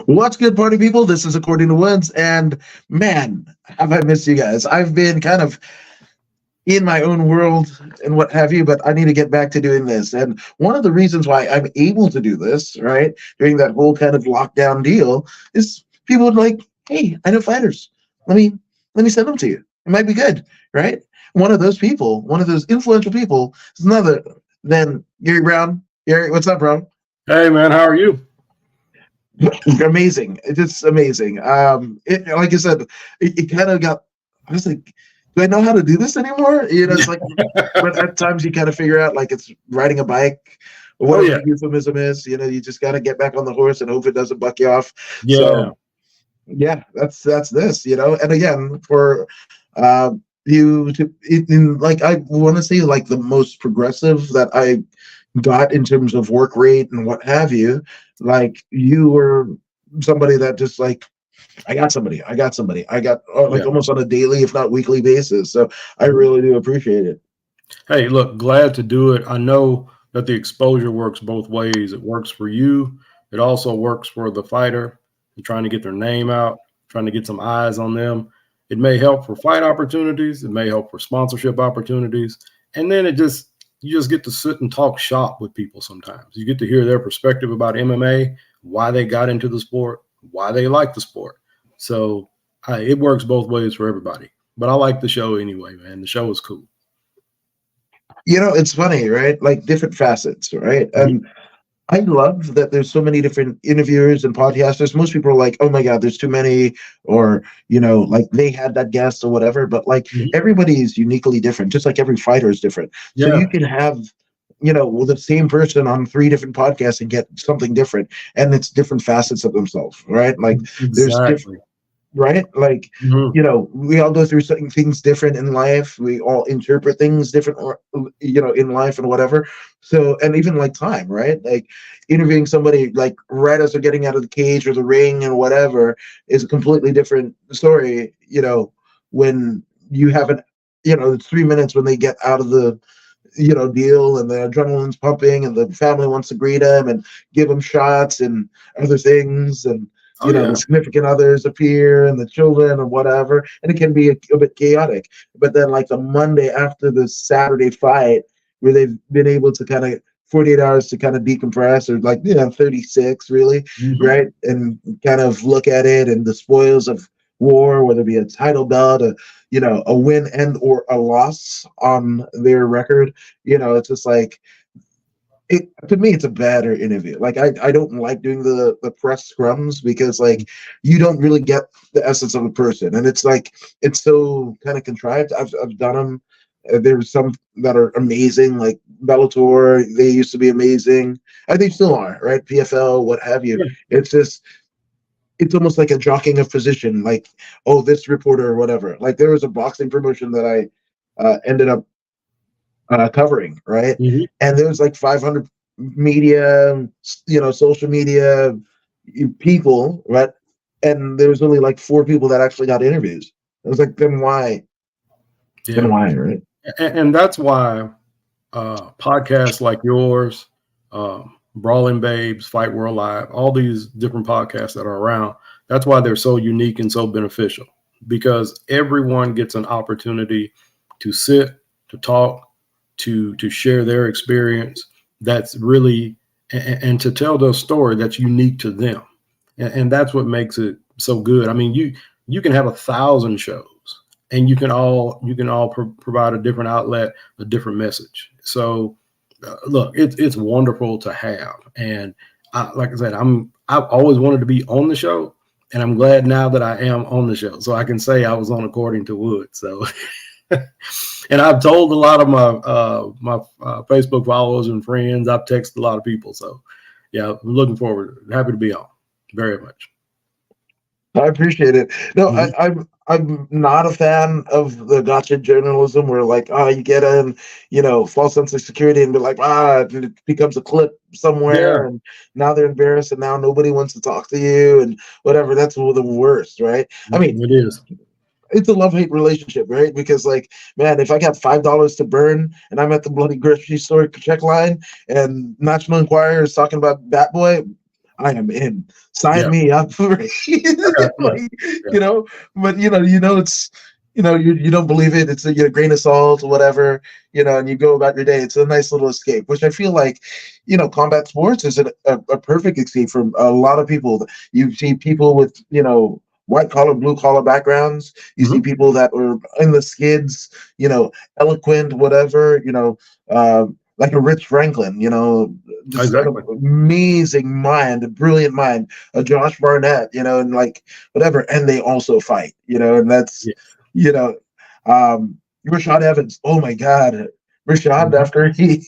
What's good, party people? This is According to Woods, and man, have I missed you guys. I've been kind of in my own world and what have you, but I need to get back to doing this. And one of the reasons why I'm able to do this, right, during that whole kind of lockdown deal, is people would like, hey, I know fighters. Let me send them to you. It might be good, right? One of those people, one of those influential people, is none other than Gary Brown. Gary, what's up, bro? Hey, man, how are you? Amazing. It's just amazing. Like I said, it kind of got, I was like, do I know how to do this anymore? It's like, but at times you kind of figure out like it's riding a bike or whatever the euphemism is. You just got to get back on the horse and hope it doesn't buck you off. Yeah. So, yeah, that's this, And again, for you to, like, I want to say like the most progressive that I got in terms of work rate and what have you, like you were somebody that just like, I got almost on a daily, if not weekly basis. So I really do appreciate it. Hey, look, glad to do it. I know that the exposure works both ways. It works for you. It also works for the fighter. They're trying to get their name out, trying to get some eyes on them. It may help for fight opportunities. It may help for sponsorship opportunities. And then you just get to sit and talk shop with people sometimes. You get to hear their perspective about MMA, why they got into the sport, why they like the sport. So it works both ways for everybody. But I like the show anyway, man. The show is cool. It's funny, right? Like different facets, right? And I love that there's so many different interviewers and podcasters. Most people are like, oh my God, there's too many, or, like they had that guest or whatever. But like everybody is uniquely different, just like every fighter is different. So you can have, the same person on 3 different podcasts and get something different. And it's different facets of themselves, right? Like there's different. Right? Like, we all go through certain things different in life. We all interpret things different, in life and whatever. So, and even like time, right? Like interviewing somebody like right as they're getting out of the cage or the ring and whatever is a completely different story, when you haven't, it's 3 minutes when they get out of the, deal and the adrenaline's pumping and the family wants to greet them and give them shots and other things. And, the significant others appear and the children or whatever, and it can be a bit chaotic. But then like the Monday after the Saturday fight where they've been able to kind of 48 hours to kind of decompress, or like, 36 really, right? And kind of look at it and the spoils of war, whether it be a title belt, a win and or a loss on their record, it's just like, to me, it's a better interview. Like I don't like doing the press scrums because like you don't really get the essence of a person, and it's like it's so kind of contrived. I've done them. There's some that are amazing, like Bellator. They used to be amazing. They still are, right? PFL, what have you. Yeah. It's almost like a jockeying of position. Like, oh, this reporter or whatever. Like there was a boxing promotion that I ended up covering, right? And there was like 500 media, social media people, right? And there was only like 4 people that actually got interviews. I was like, then why? Yeah. Then why, right? And that's why podcasts like yours, Brawling Babes, Fight World Live, all these different podcasts that are around, that's why they're so unique and so beneficial, because everyone gets an opportunity to sit, to talk, to share their experience that's really, and to tell their story that's unique to them. And that's what makes it so good. I mean, you can have 1,000 shows and you can all provide a different outlet, a different message. So look, it's wonderful to have. And like I said, I've always wanted to be on the show, and I'm glad now that I am on the show. So I can say I was on According to Wood. So and I've told a lot of my Facebook followers and friends. I've texted a lot of people. So, yeah, I'm looking forward. Happy to be on. Very much. I appreciate it. No, I'm not a fan of the gotcha journalism where like, you get in, false sense of security and be like, and it becomes a clip somewhere and now they're embarrassed and now nobody wants to talk to you and whatever. That's the worst, right? I mean, it is. It's a love-hate relationship, right? Because like, man, if I got $5 to burn and I'm at the bloody grocery store check line and National Enquirer is talking about Bat Boy, I am in. Sign Yeah. me up for Okay. Yeah. like, Yeah. but it's you don't believe it. It's a grain of salt or whatever, and you go about your day. It's a nice little escape, which I feel like, combat sports is a perfect escape from a lot of people. You see people with, white collar, blue collar backgrounds. You see Mhm. people that were in the skids, eloquent, whatever, like a Rich Franklin, just an Exactly. amazing mind, a brilliant mind, a Josh Barnett, and like whatever. And they also fight, and that's, Yeah. you know, Rashad Evans. Oh my God, Rashad, Mhm. after he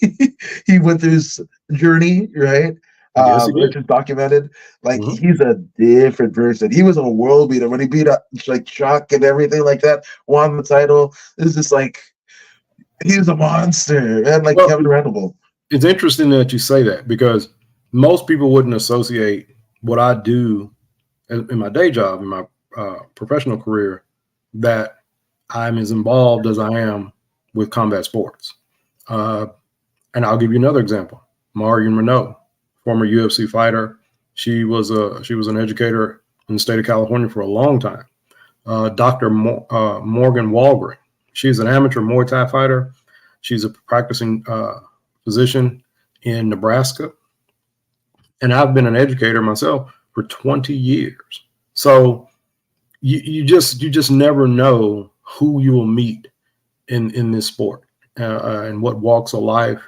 he went through his journey, right? Yes, he did. Which is documented. Like, Mhm. he's a different person. He was a world beater when he beat up like Chuck and everything like that. Won the title. It's just like he was a monster, and like Well, Kevin Randall. it's interesting that you say that because most people wouldn't associate what I do in my day job, in my professional career, that I'm as involved as I am with combat sports. Uh, and I'll give you another example. Marion Renault, former UFC fighter. She was an educator in the state of California for a long time. Dr. Morgan Walgren. She's an amateur Muay Thai fighter. She's a practicing physician in Nebraska. And I've been an educator myself for 20 years. So you just never know who you will meet in this sport, and what walks of life,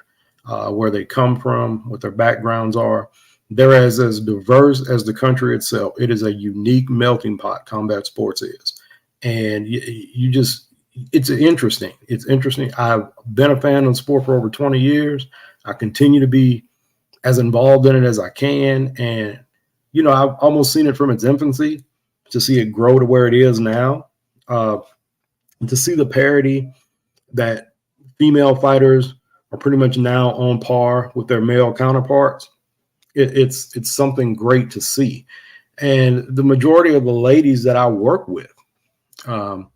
where they come from, what their backgrounds are. They're as diverse as the country itself. It is a unique melting pot. Combat sports is, and you just it's interesting. It's interesting. I've been a fan of the sport for over 20 years. I continue to be as involved in it as I can, and I've almost seen it from its infancy to see it grow to where it is now. Uh, to see the parity that female fighters are pretty much now on par with their male counterparts. It's something great to see, and the majority of the ladies that I work with, um,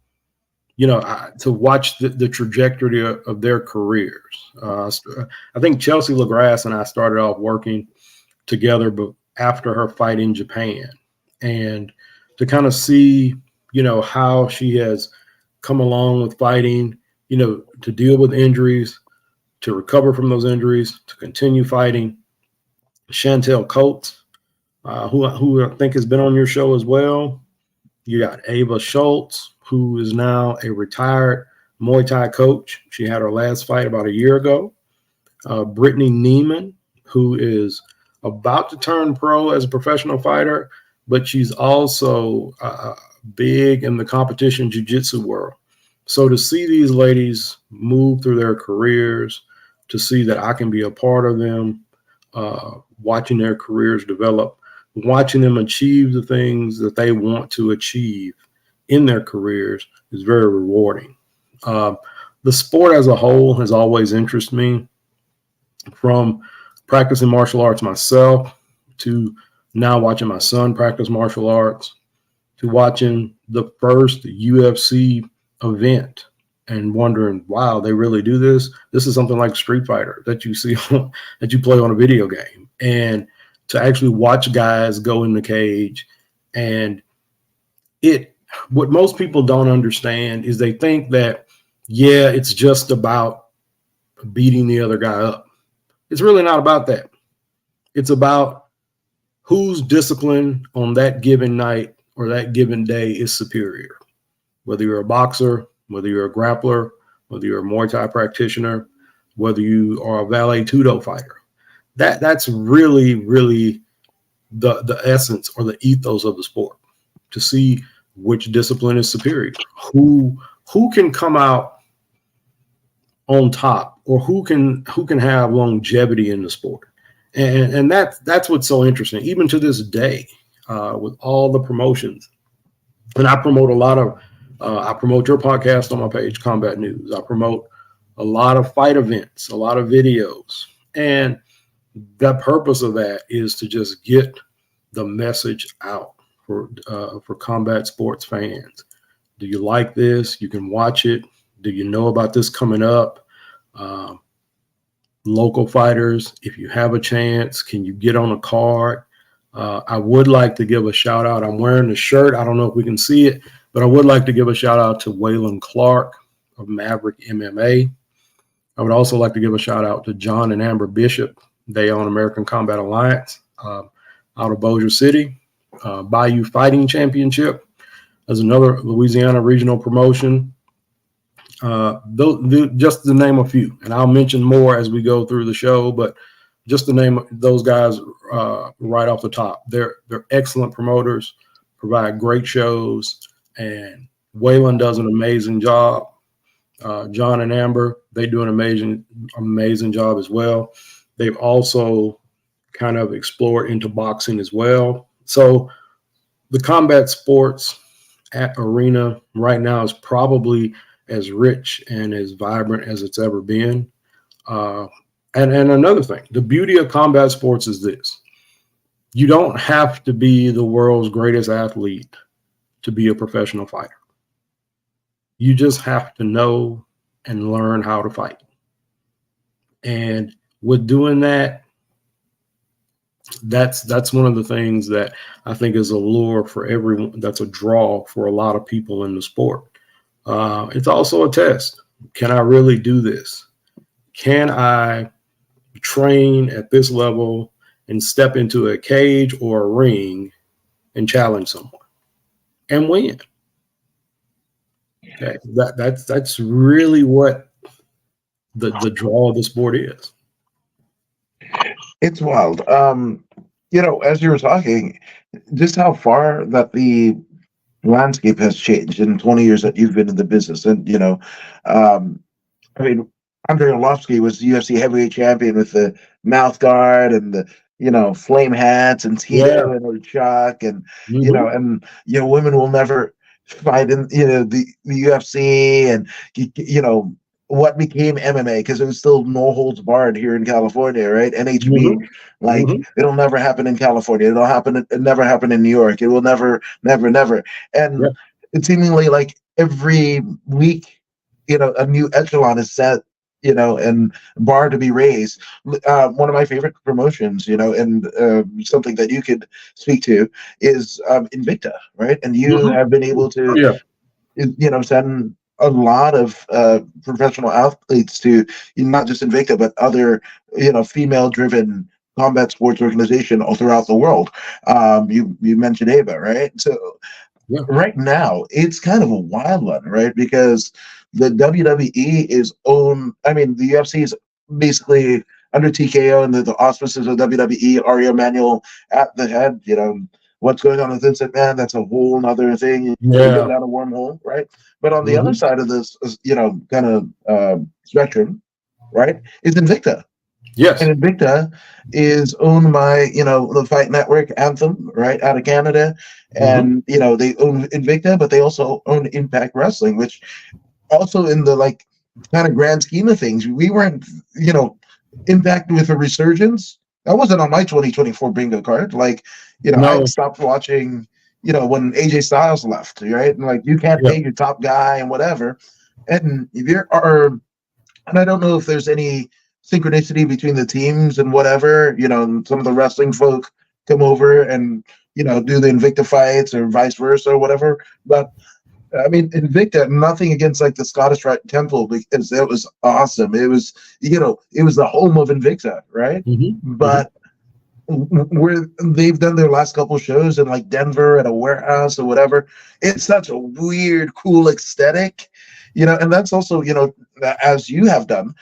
to watch the trajectory of their careers. I think Chelsea LaGrasse and I started off working together, but after her fight in Japan, and to kind of see, how she has come along with fighting, to deal with injuries, to recover from those injuries, to continue fighting. Chantel Coates, who I think has been on your show as well. You got Ava Schultz, who is now a retired Muay Thai coach. She had her last fight about a year ago. Brittany Neiman, who is about to turn pro as a professional fighter, but she's also big in the competition jiu-jitsu world. So to see these ladies move through their careers, to see that I can be a part of them, watching their careers develop, watching them achieve the things that they want to achieve in their careers is very rewarding. Uh, the sport as a whole has always interested me, from practicing martial arts myself to now watching my son practice martial arts to watching the first UFC event and wondering, wow, they really do this. This is something like Street Fighter that you see that you play on a video game, and to actually watch guys go in the cage. And what most people don't understand is they think that, yeah, it's just about beating the other guy up. It's really not about that. It's about whose discipline on that given night or that given day is superior. Whether you're a boxer, whether you're a grappler, whether you're a Muay Thai practitioner, whether you are a Valet Tudo fighter. That's really, really the essence or the ethos of the sport. To see which discipline is superior, who can come out on top, or who can have longevity in the sport. And that's what's so interesting, even to this day, with all the promotions. And I promote a lot of, I promote your podcast on my page, Combat News. I promote a lot of fight events, a lot of videos. And the purpose of that is to just get the message out for combat sports fans. Do you like this? You can watch it. Do you know about this coming up? Local fighters, if you have a chance, can you get on a card? I would like to give a shout out. I'm wearing the shirt. I don't know if we can see it, but I would like to give a shout out to Waylon Clark of Maverick MMA. I would also like to give a shout out to John and Amber Bishop. They own American Combat Alliance out of Bossier City. Bayou Fighting Championship is another Louisiana regional promotion. Just to name a few, and I'll mention more as we go through the show, but just to name those guys right off the top. They're excellent promoters, provide great shows, and Waylon does an amazing job. John and Amber, they do an amazing job as well. They've also kind of explored into boxing as well. So the combat sports arena right now is probably as rich and as vibrant as it's ever been. And another thing, the beauty of combat sports is this. You don't have to be the world's greatest athlete to be a professional fighter. You just have to know and learn how to fight. And with doing that, that's one of the things that I think is a lure for everyone. That's a draw for a lot of people in the sport. It's also a test. Can I really do this? Can I train at this level and step into a cage or a ring and challenge someone and win? Okay, that's really what the draw of the sport is. It's wild. As you were talking, just how far that the landscape has changed in 20 years that you've been in the business. And, I mean, Andrei Arlovsky was the UFC heavyweight champion with the mouth guard and the, flame hats, and Tito and Chuck, and, women will never fight in, the UFC, and, what became MMA, because it was still no holds barred here in California, right? NHB, it'll never happen in California. It never happen in New York. It will never. And it's seemingly like every week, a new echelon is set, and bar to be raised. One of my favorite promotions, and something that you could speak to is Invicta, right? And you have been able to, send a lot of professional athletes to not just Invicta, but other, female-driven combat sports organization all throughout the world. You mentioned Ava, right? So right now, it's kind of a wild one, right? Because the WWE is owned. I mean, the UFC is basically under TKO and the auspices of WWE. Ari Emanuel at the head. What's going on with Vince McMahon? That's a whole other thing. You go down a wormhole, right? But on the other side of this, kind of spectrum, right, is Invicta. Yes. And Invicta is owned by, the Fight Network, Anthem, right, out of Canada. And, they own Invicta, but they also own Impact Wrestling, which also in the, kind of grand scheme of things, we weren't, Impact with a resurgence. That wasn't on my 2024 bingo card. I stopped watching, when AJ Styles left, right? And, you can't pay your top guy and whatever. And and I don't know if there's any synchronicity between the teams and whatever, some of the wrestling folk come over and, do the Invicta fights or vice versa or whatever. But I mean, Invicta, nothing against the Scottish Rite Temple, because it was awesome. It was, it was the home of Invicta, right? But where they've done their last couple shows in Denver at a warehouse or whatever, it's such a weird, cool aesthetic. And that's also, as you have done,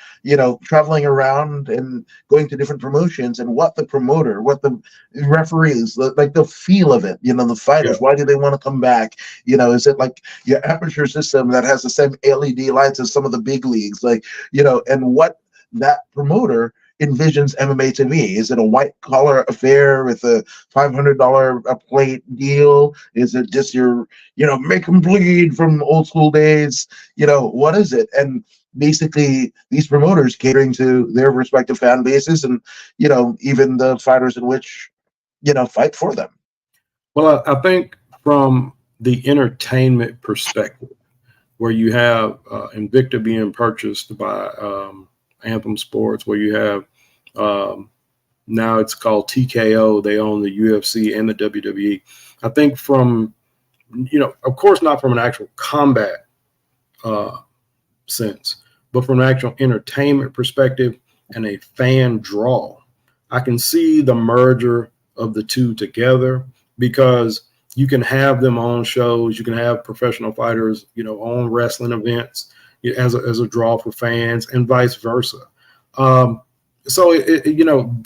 traveling around and going to different promotions, and what the promoter, what the referees, the feel of it, the fighters, why do they want to come back? Is it your aperture system that has the same LED lights as some of the big leagues, and what that promoter envisions MMA to be? Is it a white collar affair with a $500 a plate deal? Is it just your, make them bleed from old school days? What is it? And basically these promoters catering to their respective fan bases, and, even the fighters in which, fight for them. Well, I think from the entertainment perspective, where you have Invicta being purchased by Anthem Sports, where you have Now it's called TKO. They own the UFC and the WWE. I think from, of course, not from an actual combat sense, but from an actual entertainment perspective and a fan draw, I can see the merger of the two together, because you can have them on shows, you can have professional fighters, on wrestling events as a draw for fans, and vice versa. So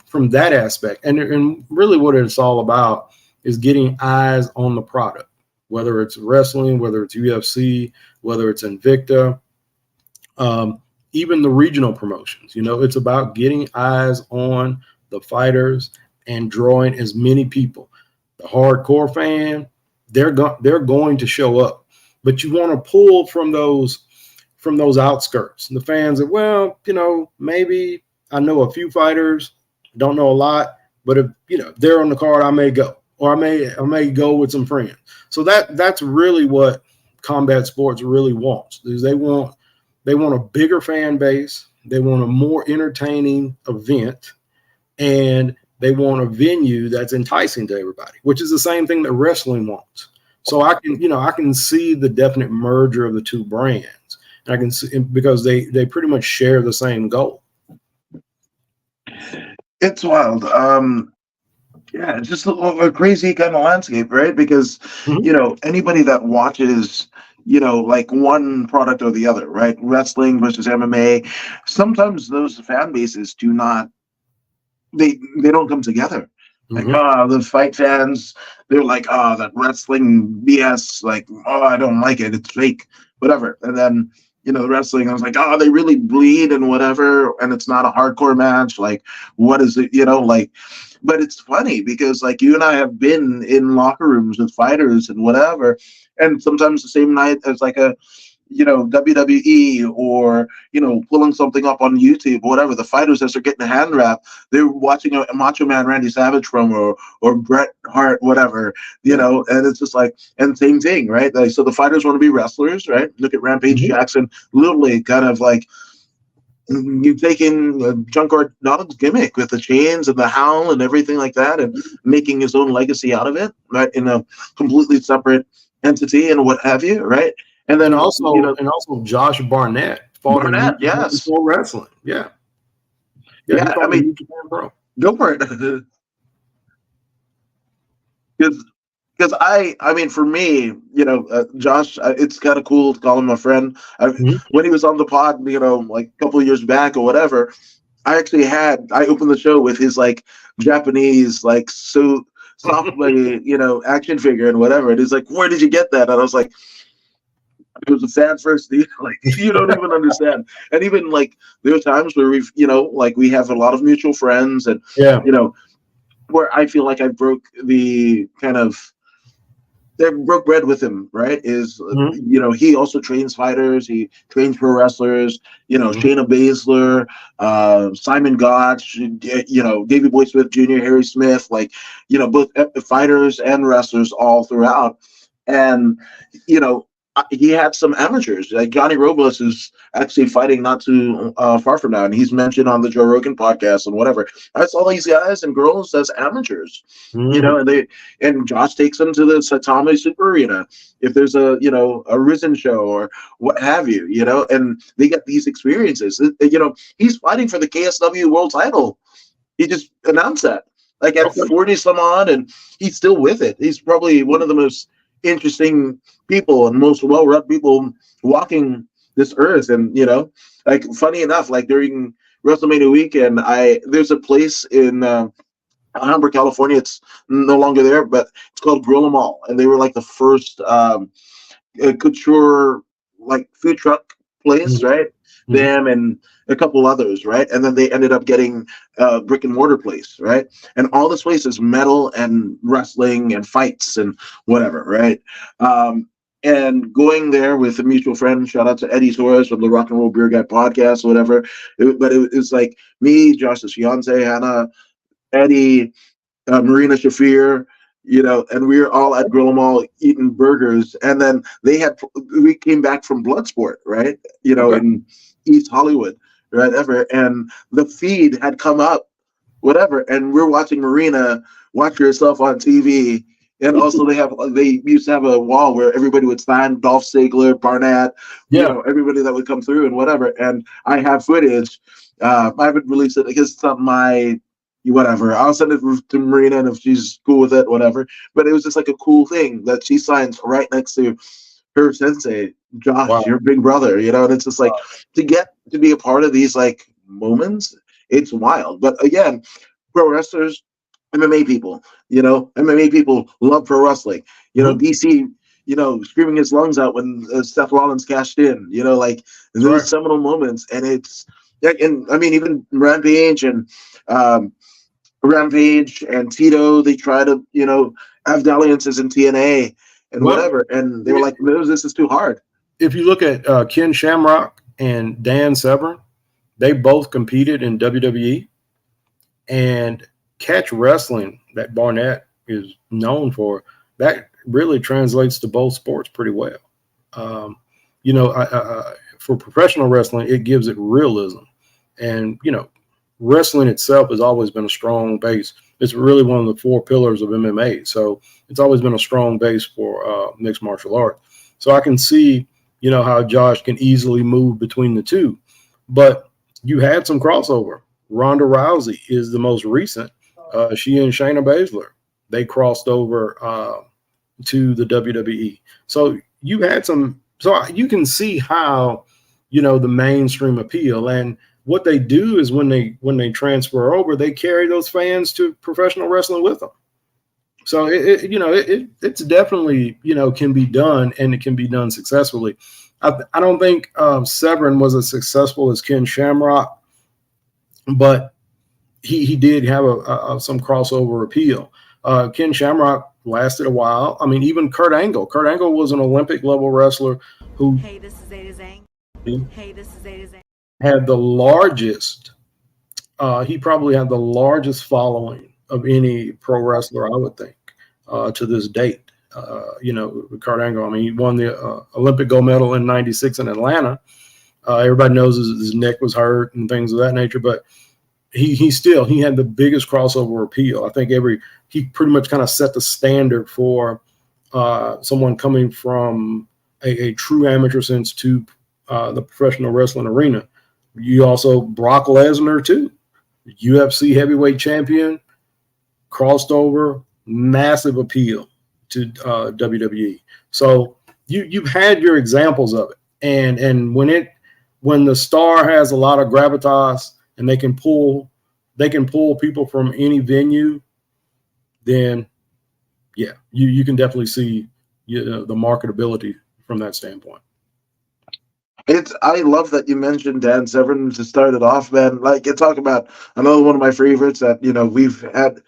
from that aspect, and really what it's all about is getting eyes on the product, whether it's wrestling, whether it's UFC, whether it's Invicta, even the regional promotions. It's about getting eyes on the fighters and drawing as many people. The hardcore fan, they're going to show up, but you want to pull from those outskirts. The fans are, well, maybe I know a few fighters, don't know a lot, but if they're on the card, I may go, or I may go with some friends. So that's really what combat sports really wants. Is they want a bigger fan base, they want a more entertaining event, and they want a venue that's enticing to everybody, which is the same thing that wrestling wants. So I can see the definite merger of the two brands, and I can see, because they pretty much share the same goal. It's wild. Yeah, it's just a crazy kind of landscape, right? Because anybody that watches like one product or the other, right? Wrestling versus MMA, sometimes those fan bases do not, they don't come together. Like, the fight fans, they're like, that wrestling BS, like, I don't like it, it's fake, whatever. And then, the wrestling, I was like, they really bleed and whatever, and it's not a hardcore match. Like, what is it, like, but it's funny because, like, you and I have been in locker rooms with fighters and whatever, and sometimes the same night as like a, WWE or, pulling something up on YouTube, whatever, the fighters, as they're getting a hand wrap, they're watching a Macho Man Randy Savage promo or Bret Hart, whatever, and it's just like, and same thing, right? Like, so the fighters want to be wrestlers, right? Look at Rampage Jackson, literally kind of like, you take in Junkyard Dog's gimmick with the chains and the howl and everything like that, and making his own legacy out of it, right? In a completely separate entity and what have you, right? And then also Josh Barnett fought in yes, for wrestling. Yeah. I mean, go for it. Because I mean, for me, Josh, it's kind of cool to call him a friend. When he was on the pod, like a couple of years back or whatever, I opened the show with his like Japanese like suit softly, action figure and whatever. And he's like, "Where did you get that?" And I was like, it was a fan first deal. Like, you don't even understand. And even like there are times where we've, like we have a lot of mutual friends, and where I feel like I broke the kind of broke bread with him, right? Is he also trains fighters, he trains pro wrestlers, Shayna Baszler, Simon Gotch, Davey Boy Smith Jr., Harry Smith, like, both fighters and wrestlers all throughout. And he had some amateurs, like Johnny Robles is actually fighting not too far from now, and he's mentioned on the Joe Rogan podcast and whatever. I saw these guys and girls as amateurs, and Josh takes them to the Saitama Super Arena if there's a Risen show or what have you, and they get these experiences. He's fighting for the KSW world title. He just announced that, like at 40 some odd, and he's still with it. He's probably one of the most interesting people and most well-read people walking this earth. And like, funny enough, like during WrestleMania weekend, there's a place in Hamburg, California. It's no longer there, but it's called Grill 'Em All, and they were like the first couture like food truck place, right? Them and a couple others, right? And then they ended up getting a brick and mortar place, right? And all this place is metal and wrestling and fights and whatever, right? And going there with a mutual friend, shout out to Eddie Torres from the Rock and Roll Beer Guy podcast or whatever. But it was like me, Josh's fiance, Hannah, Eddie, Marina Shafir, and we were all at Grill 'Em All eating burgers. And then we came back from Bloodsport, right? In East Hollywood, right? And the feed had come up whatever. And we're watching Marina watch herself on TV. And also they used to have a wall where everybody would sign, Dolph Ziggler, Barnett, everybody that would come through and whatever. And I have footage. I haven't released it because it's not my whatever. I'll send it to Marina, and if she's cool with it, whatever. But it was just like a cool thing that she signs right next to her sensei, Josh, Wow. your big brother, and it's just like to get to be a part of these like moments, it's wild. But again, pro wrestlers, MMA people, MMA people love pro wrestling. DC, screaming his lungs out when Seth Rollins cashed in, like those seminal moments. And it's, and I mean, even Rampage and Tito, they try to, have dalliances in TNA and whatever. And they were like, this is too hard. If you look at Ken Shamrock and Dan Severn, they both competed in WWE. And catch wrestling that Barnett is known for, that really translates to both sports pretty well. For professional wrestling, it gives it realism. And, wrestling itself has always been a strong base. It's really one of the 4 pillars of MMA. So it's always been a strong base for mixed martial arts. So I can see, how Josh can easily move between the two. But you had some crossover. Ronda Rousey is the most recent. She and Shayna Baszler, they crossed over to the WWE. So you had some. So you can see how, the mainstream appeal. And what they do is when they transfer over, they carry those fans to professional wrestling with them. So it's definitely can be done, and it can be done successfully. I don't think Severn was as successful as Ken Shamrock, but he did have some crossover appeal. Ken Shamrock lasted a while. I mean, even Kurt Angle. Kurt Angle was an Olympic level wrestler who. Hey, this is Zada Zang. Hey, this is Zada Zang. Had the largest. He probably had the largest following of any pro wrestler, I would think, to this date. Kurt Angle. I mean, he won the Olympic gold medal in '96 in Atlanta. Everybody knows his neck was hurt and things of that nature, but he had the biggest crossover appeal. I think he pretty much kind of set the standard for someone coming from a true amateur sense to the professional wrestling arena. You also Brock Lesnar too, UFC heavyweight champion, crossed over, massive appeal to WWE. So you've had your examples of it, and when the star has a lot of gravitas and they can pull people from any venue, then you can definitely see the marketability from that standpoint. I love that you mentioned Dan Severn to start it off, man. Like, you talk about another one of my favorites that we've had.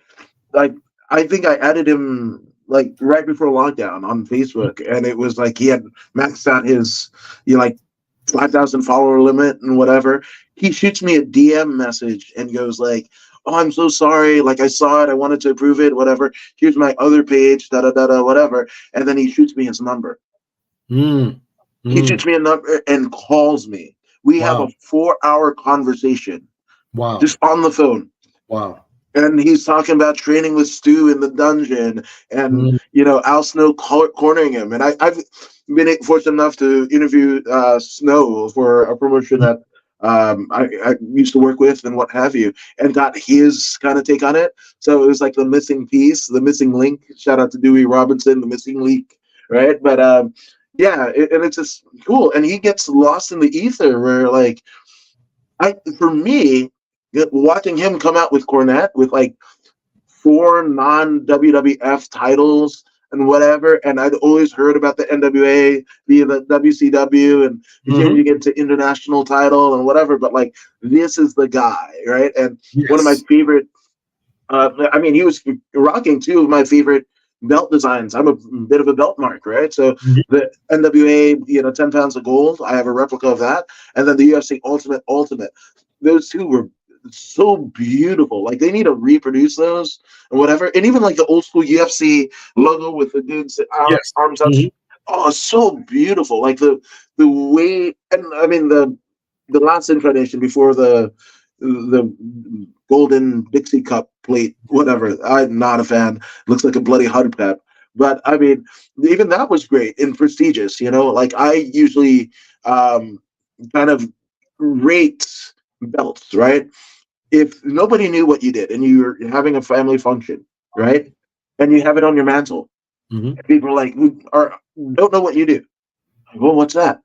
Like, I think I added him like right before lockdown on Facebook, and it was like he had maxed out his 5,000 follower limit and whatever. He shoots me a DM message and goes like, "Oh, I'm so sorry. Like, I saw it. I wanted to approve it. Whatever. Here's my other page. Whatever." And then he shoots me his number. He shoots me a number and calls me. We have a 4-hour conversation. Wow. Just on the phone. Wow. And he's talking about training with Stu in the dungeon and, Al Snow cornering him. And I've been fortunate enough to interview Snow for a promotion that I used to work with and what have you, and got his kind of take on it. So it was like the missing piece, the missing link. Shout out to Dewey Robinson, the missing link, right? But and it's just cool. And he gets lost in the ether where for me, watching him come out with Cornette with like 4 non-WWF titles and whatever, and I'd always heard about the NWA via the WCW and changing it to international title and whatever, but like this is the guy, right? And one of my favorite, he was rocking 2 of my favorite belt designs. I'm a bit of a belt mark, right? So the NWA, 10 pounds of gold, I have a replica of that, and then the UFC Ultimate. Those 2 were so beautiful. Like, they need to reproduce those and whatever. And even like the old school UFC logo with the dude's arms out. Oh, so beautiful. Like the way, and I mean the last incarnation before the golden Dixie cup plate, whatever. I'm not a fan. Looks like a bloody hubcap. But I mean, even that was great and prestigious. Like I usually kind of rate belts, right? If nobody knew what you did and you're having a family function, right, and you have it on your mantle, Mm-hmm. people are like, don't know what you do. Well, what's that?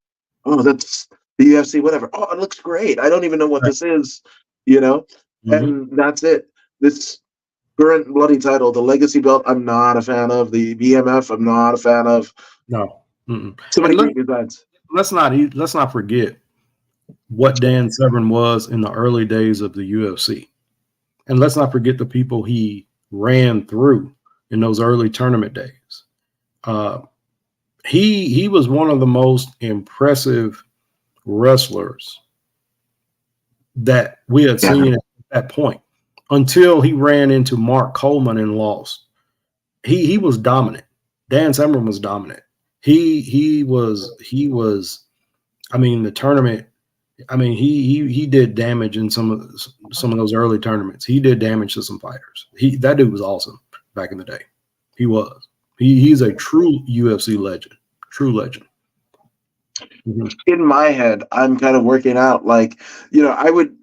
Oh, that's the UFC, whatever. Oh, it looks great. I don't even know what this is, Mm-hmm. and that's it. This current bloody title, the legacy belt, I'm not a fan of. The BMF, I'm not a fan of. No. Mm-mm. So many And great designs. let's not forget what Dan Severn was in the early days of the UFC. And let's not forget the people he ran through in those early tournament days. He was one of the most impressive wrestlers that we had seen at that point until he ran into Mark Coleman and lost. He was dominant. Dan Severn was dominant. He was. I mean, the tournament. I mean, he did damage in some of those early tournaments. He did damage to some fighters. That dude was awesome back in the day. He was. He's a true UFC legend. True legend. Mm-hmm. In my head, I'm kind of working out like, I would.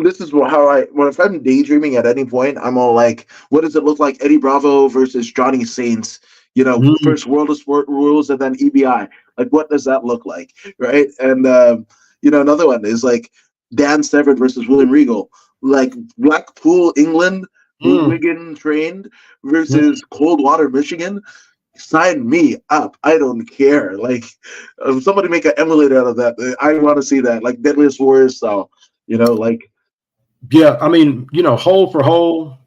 This is how if I'm daydreaming at any point, I'm all like, what does it look like? Eddie Bravo versus Johnny Saints, first World of Sport rules and then EBI. Like, what does that look like? Right. And, another one is like Dan Severn versus William Regal, like Blackpool, England, Wigan trained versus Coldwater, Michigan. Sign me up. I don't care. Like, somebody make an emulator out of that. I want to see that, like Deadliest Warriors style, like. Yeah, I mean, hole for hole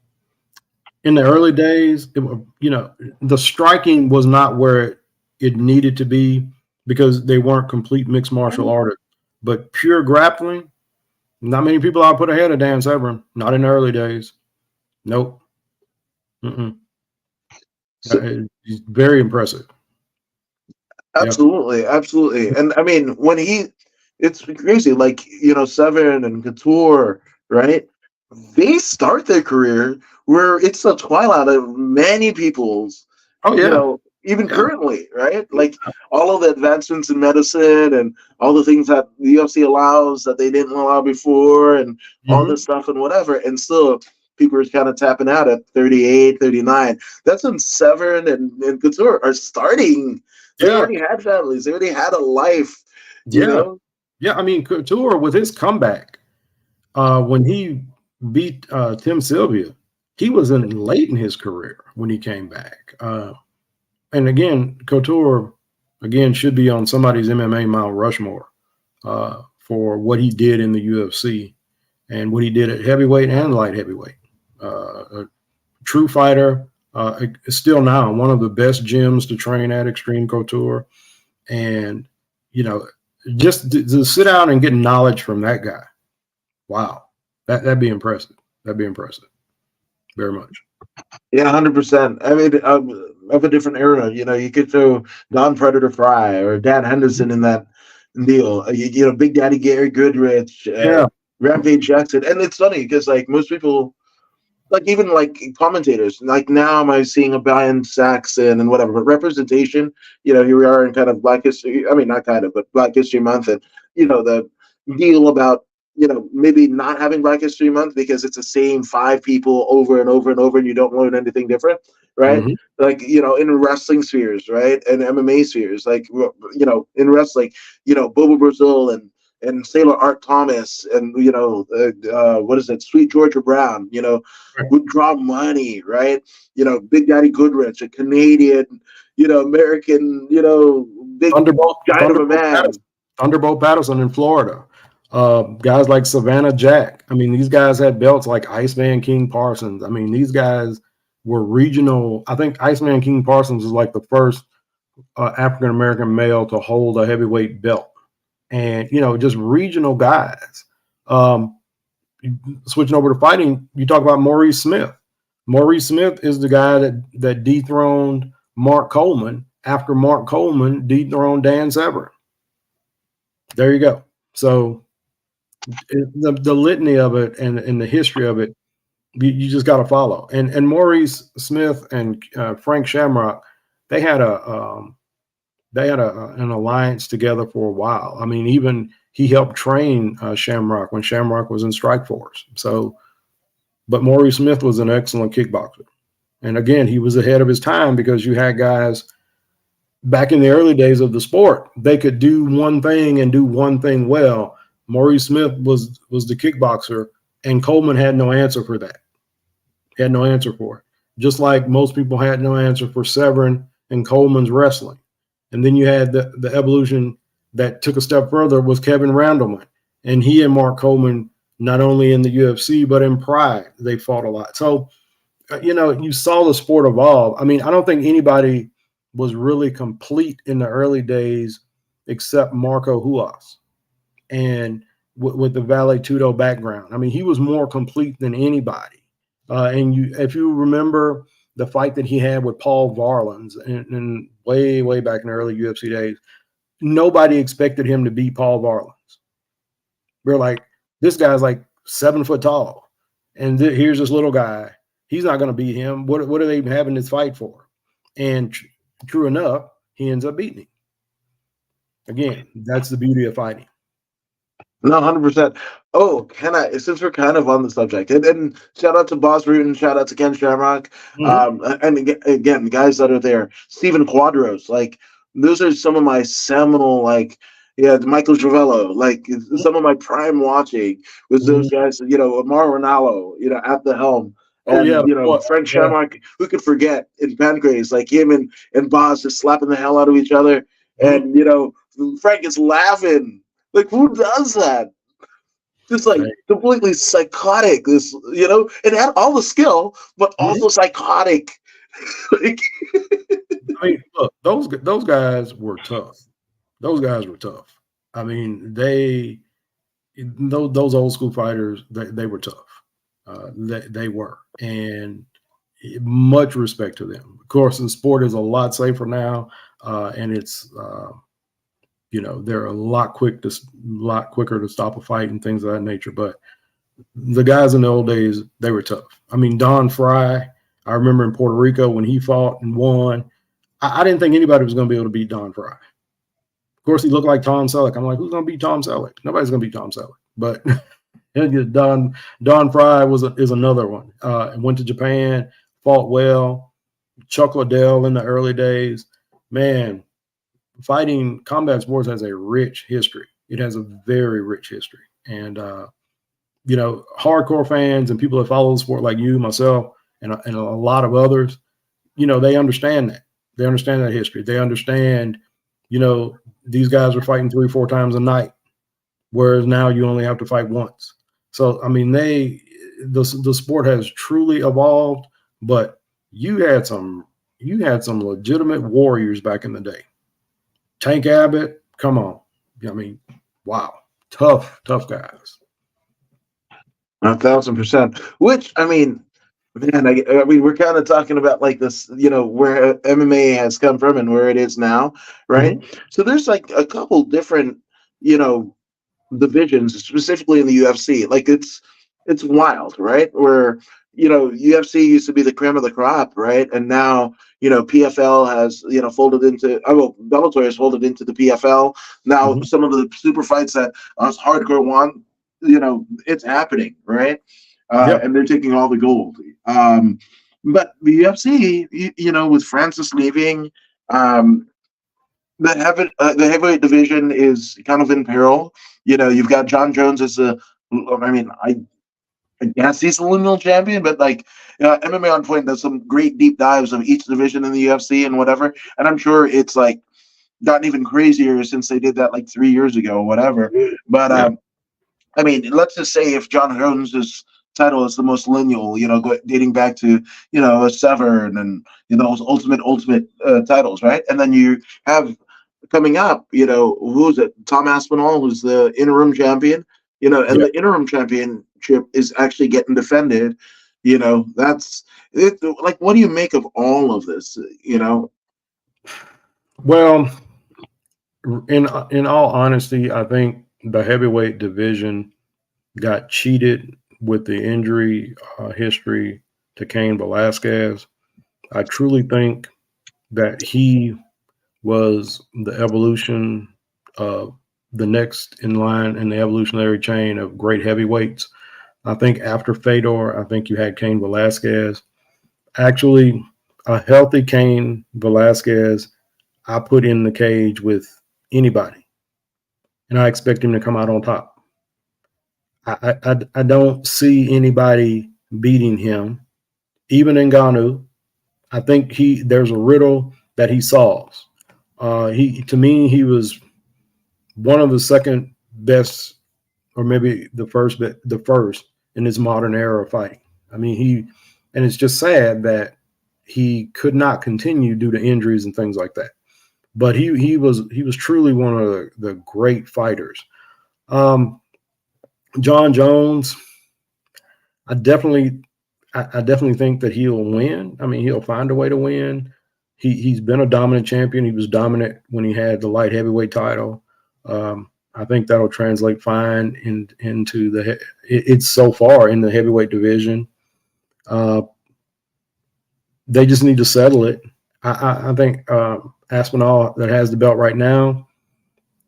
in the early days, the striking was not where it needed to be because they weren't complete mixed martial artists. But pure grappling, not many people I put ahead of Dan Severn. Not in the early days. Nope. He's very impressive. Absolutely, absolutely. And I mean, it's crazy, like, Severn and Couture, right? They start their career where it's the twilight of many people's, even currently, right? Like all of the advancements in medicine and all the things that the UFC allows that they didn't allow before and all this stuff and whatever. And still people are kind of tapping out at 38, 39. That's when Severn and Couture are starting. They already had families. They already had a life, Yeah, I mean, Couture with his comeback, when he beat Tim Sylvia, he was late in his career when he came back. And again, Couture, should be on somebody's MMA Mount Rushmore for what he did in the UFC and what he did at heavyweight and light heavyweight. A true fighter, still now one of the best gyms to train at, Extreme Couture. And, just to sit down and get knowledge from that guy. Wow. That'd be impressive. That'd be impressive. Very much. Yeah, 100%. I mean, of a different era, you could throw Don Predator Fry or Dan Henderson in that deal. Big Daddy Gary Goodrich, Rampage Jackson. And it's funny because, like, most people, like, even like commentators, like now am I seeing a Brian Saxon and whatever, but representation, here we are in kind of Black History, I mean, not kind of, but Black History Month, and, the deal about, maybe not having Black History Month because it's the same 5 people over and over and over and you don't learn anything different, right? Mm-hmm. Like, in wrestling spheres, right? And MMA spheres, like, in wrestling, Bobo Brazil and Sailor Art Thomas and, what is it, Sweet Georgia Brown, would draw money, right? Big Daddy Goodrich, a Canadian, American, big giant of a man. Thunderbolt Patterson in Florida. Guys like Savannah Jack. I mean, these guys had belts like Iceman King Parsons. I mean, these guys were regional. I think Iceman King Parsons was like the first African-American male to hold a heavyweight belt. And, just regional guys. Switching over to fighting, you talk about Maurice Smith. Maurice Smith is the guy that dethroned Mark Coleman after Mark Coleman dethroned Dan Severn. There you go. So, the litany of it and the history of it, you just got to follow. And Maurice Smith and Frank Shamrock, they had an alliance together for a while. I mean, even he helped train Shamrock when Shamrock was in Strikeforce. So, but Maurice Smith was an excellent kickboxer. And again, he was ahead of his time because you had guys back in the early days of the sport, they could do one thing and do one thing well. Maurice Smith was the kickboxer, and Coleman had no answer for that. He had no answer for it. Just like most people had no answer for Severn and Coleman's wrestling. And then you had the evolution that took a step further was Kevin Randleman. And he and Mark Coleman, not only in the UFC, but in Pride, they fought a lot. So, you saw the sport evolve. I mean, I don't think anybody was really complete in the early days except Marco Huas. And with the Vale Tudo background. I mean, he was more complete than anybody. If you remember the fight that he had with Paul Varlins and way, way back in the early UFC days, nobody expected him to beat Paul Varlins. We're like, this guy's like 7 foot tall. And here's this little guy. He's not going to beat him. What are they even having this fight for? And true enough, he ends up beating him. Again, that's the beauty of fighting. No, 100%. Oh, since we're kind of on the subject, and shout out to Boss Rutan, shout out to Ken Shamrock, and again, the guys that are there, Stephen Quadros, like, those are some of my seminal, like, Michael Travello, like, some of my prime watching was those guys, Amar Ronaldo, at the helm. And, Frank Shamrock, who could forget in Pancrase, like him and Boss just slapping the hell out of each other. And, Frank is laughing. Like, who does that? Just like completely psychotic. This, it had all the skill, but also psychotic. Like, I mean, look, those guys were tough. Those guys were tough. I mean, those old school fighters, they were tough. They were, and much respect to them. Of course, the sport is a lot safer now, and it's. They're a lot quicker to stop a fight and things of that nature. But the guys in the old days, they were tough. I mean, Don Fry, I remember in Puerto Rico when he fought and won, I didn't think anybody was going to be able to beat Don Fry. Of course, he looked like Tom Selleck. I'm like, who's going to beat Tom Selleck? Nobody's going to beat Tom Selleck. But Don Fry is another one. Went to Japan, fought well. Chuck Liddell in the early days, man. Fighting combat sports has a rich history. It has a very rich history. And, hardcore fans and people that follow the sport like you, myself, and a lot of others, they understand that. They understand that history. They understand, these guys are fighting 3-4 times a night, whereas now you only have to fight once. So, I mean, the sport has truly evolved, but you had some legitimate warriors back in the day. Tank Abbott, come on. I mean, wow. Tough guys. 1,000%. Which, I mean, man, I mean, we're kind of talking about like this, where MMA has come from and where it is now, right? Mm-hmm. So there's like a couple different, divisions, specifically in the UFC. Like it's wild, right? Where, UFC used to be the cream of the crop, right? And now, PFL has, folded into, Bellator has folded into the PFL. Now, some of the super fights that us hardcore want, it's happening, right? And they're taking all the gold. But the UFC, with Francis leaving, the heavyweight division is kind of in peril. You've got John Jones as I guess he's the lineal champion, but like MMA On Point does some great deep dives of each division in the UFC and whatever. And I'm sure it's like gotten even crazier since they did that like 3 years ago or whatever. But I mean, let's just say if John Jones's title is the most lineal, dating back to Severn and those ultimate titles, right? And then you have coming up, who's it? Tom Aspinall, who's the interim champion. The interim championship is actually getting defended. That's it. Like, what do you make of all of this? Well, in all honesty, I think the heavyweight division got cheated with the injury history to Cain Velasquez. I truly think that he was the evolution of the next in line in the evolutionary chain of great heavyweights. I think after Fedor, I think you had Cain Velasquez. Actually, a healthy Cain Velasquez, I put in the cage with anybody, and I expect him to come out on top. I don't see anybody beating him, even Ngannou. I think there's a riddle that he solves. To me, he was one of the second best, or maybe the first in this modern era of fighting. I mean, and it's just sad that he could not continue due to injuries and things like that. But he was truly one of the great fighters. John Jones, I definitely think that he'll win. I mean, he'll find a way to win. He's been a dominant champion. He was dominant when he had the light heavyweight title. I think that'll translate fine into it's so far in the heavyweight division. They just need to settle it. I think Aspinall, that has the belt right now,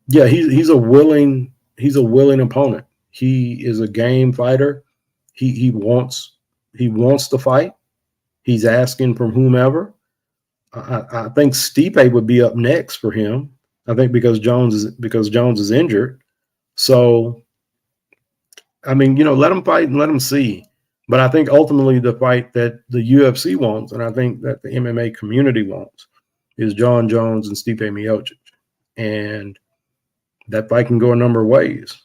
yeah, he's a willing opponent. He is a game fighter. He wants to fight. He's asking from whomever. I think Stipe would be up next for him. I think because Jones is injured. So, I mean, let him fight and let him see. But I think ultimately the fight that the UFC wants, and I think that the MMA community wants, is John Jones and Stipe Miocic. And that fight can go a number of ways.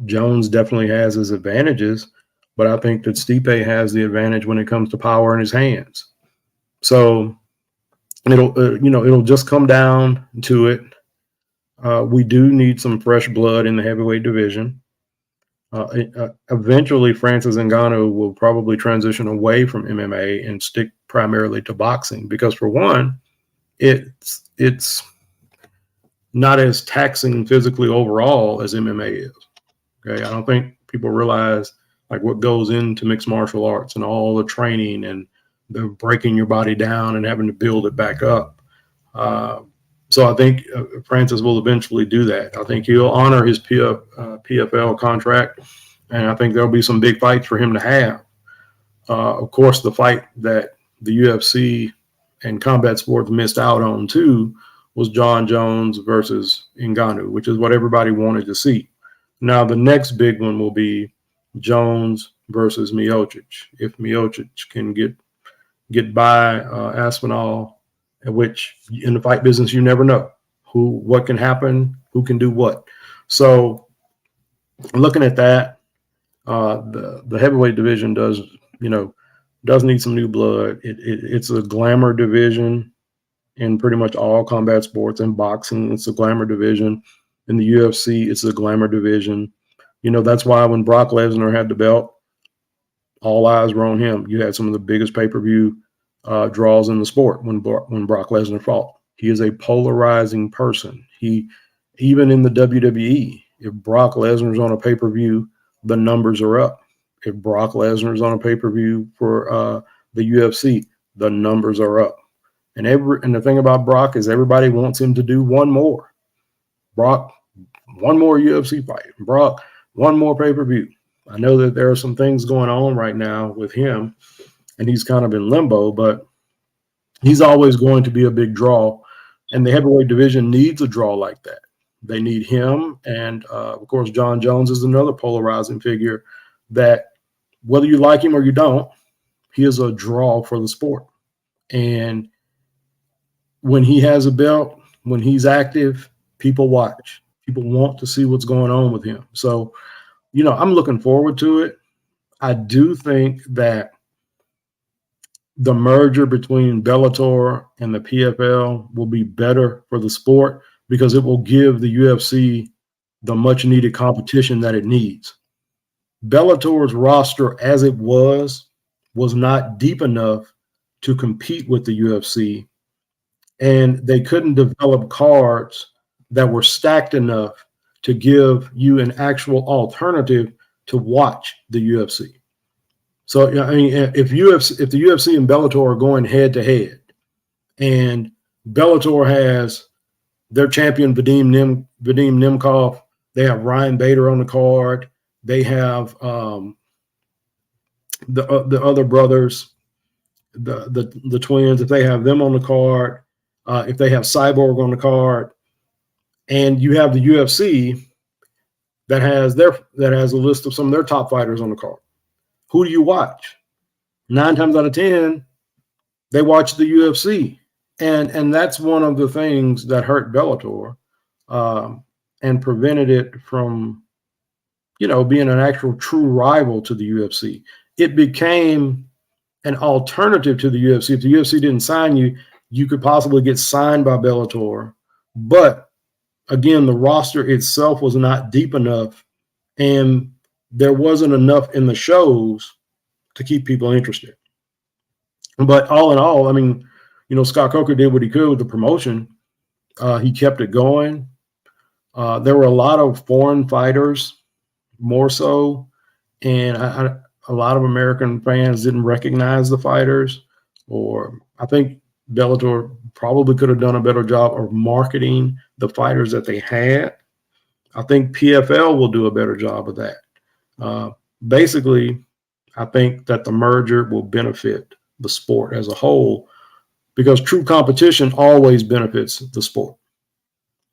Jones definitely has his advantages, but I think that Stipe has the advantage when it comes to power in his hands. So it'll just come down to it. We do need some fresh blood in the heavyweight division. Eventually, Francis Ngannou will probably transition away from MMA and stick primarily to boxing because, for one, it's not as taxing physically overall as MMA is. Okay, I don't think people realize like what goes into mixed martial arts and all the training and the breaking your body down and having to build it back up. So I think Francis will eventually do that. I think he'll honor his PFL contract, and I think there'll be some big fights for him to have. Of course, the fight that the UFC and combat sports missed out on too was John Jones versus Ngannou, which is what everybody wanted to see. Now, the next big one will be Jones versus Miocic. If Miocic can get by Aspinall, which in the fight business, you never know what can happen, who can do what. So looking at that, the heavyweight division does need some new blood. It's a glamour division in pretty much all combat sports. In boxing, it's a glamour division. In the UFC, it's a glamour division. That's why when Brock Lesnar had the belt, all eyes were on him. You had some of the biggest pay-per-view draws in the sport when Brock Lesnar fought. He is a polarizing person. Even in the WWE, if Brock Lesnar's on a pay-per-view, the numbers are up. If Brock Lesnar's on a pay-per-view for the UFC, the numbers are up. And the thing about Brock is everybody wants him to do one more. Brock, one more UFC fight. Brock, one more pay-per-view. I know that there are some things going on right now with him, and he's kind of in limbo, but he's always going to be a big draw. And the heavyweight division needs a draw like that. They need him. And, of course, John Jones is another polarizing figure that whether you like him or you don't, he is a draw for the sport. And when he has a belt, when he's active, people watch. People want to see what's going on with him. So, I'm looking forward to it. I do think that the merger between Bellator and the PFL will be better for the sport because it will give the UFC the much needed competition that it needs. Bellator's roster as it was not deep enough to compete with the UFC, and they couldn't develop cards that were stacked enough to give you an actual alternative to watch the UFC. So, I mean, if the UFC and Bellator are going head to head, and Bellator has their champion Vadim Nemkov, they have Ryan Bader on the card, they have the other brothers, the twins, if they have them on the card, if they have Cyborg on the card, and you have the UFC that has a list of some of their top fighters on the card, who do you watch? 9 times out of 10, they watch the UFC, and that's one of the things that hurt Bellator and prevented it from, being an actual true rival to the UFC. It became an alternative to the UFC. If the UFC didn't sign you, you could possibly get signed by Bellator, but again, the roster itself was not deep enough, and there wasn't enough in the shows to keep people interested. But all in all, I mean, Scott Coker did what he could with the promotion. He kept it going. There were a lot of foreign fighters, more so, and a lot of American fans didn't recognize the fighters, or I think Bellator probably could have done a better job of marketing the fighters that they had. I think PFL will do a better job of that. Basically, I think that the merger will benefit the sport as a whole, because true competition always benefits the sport.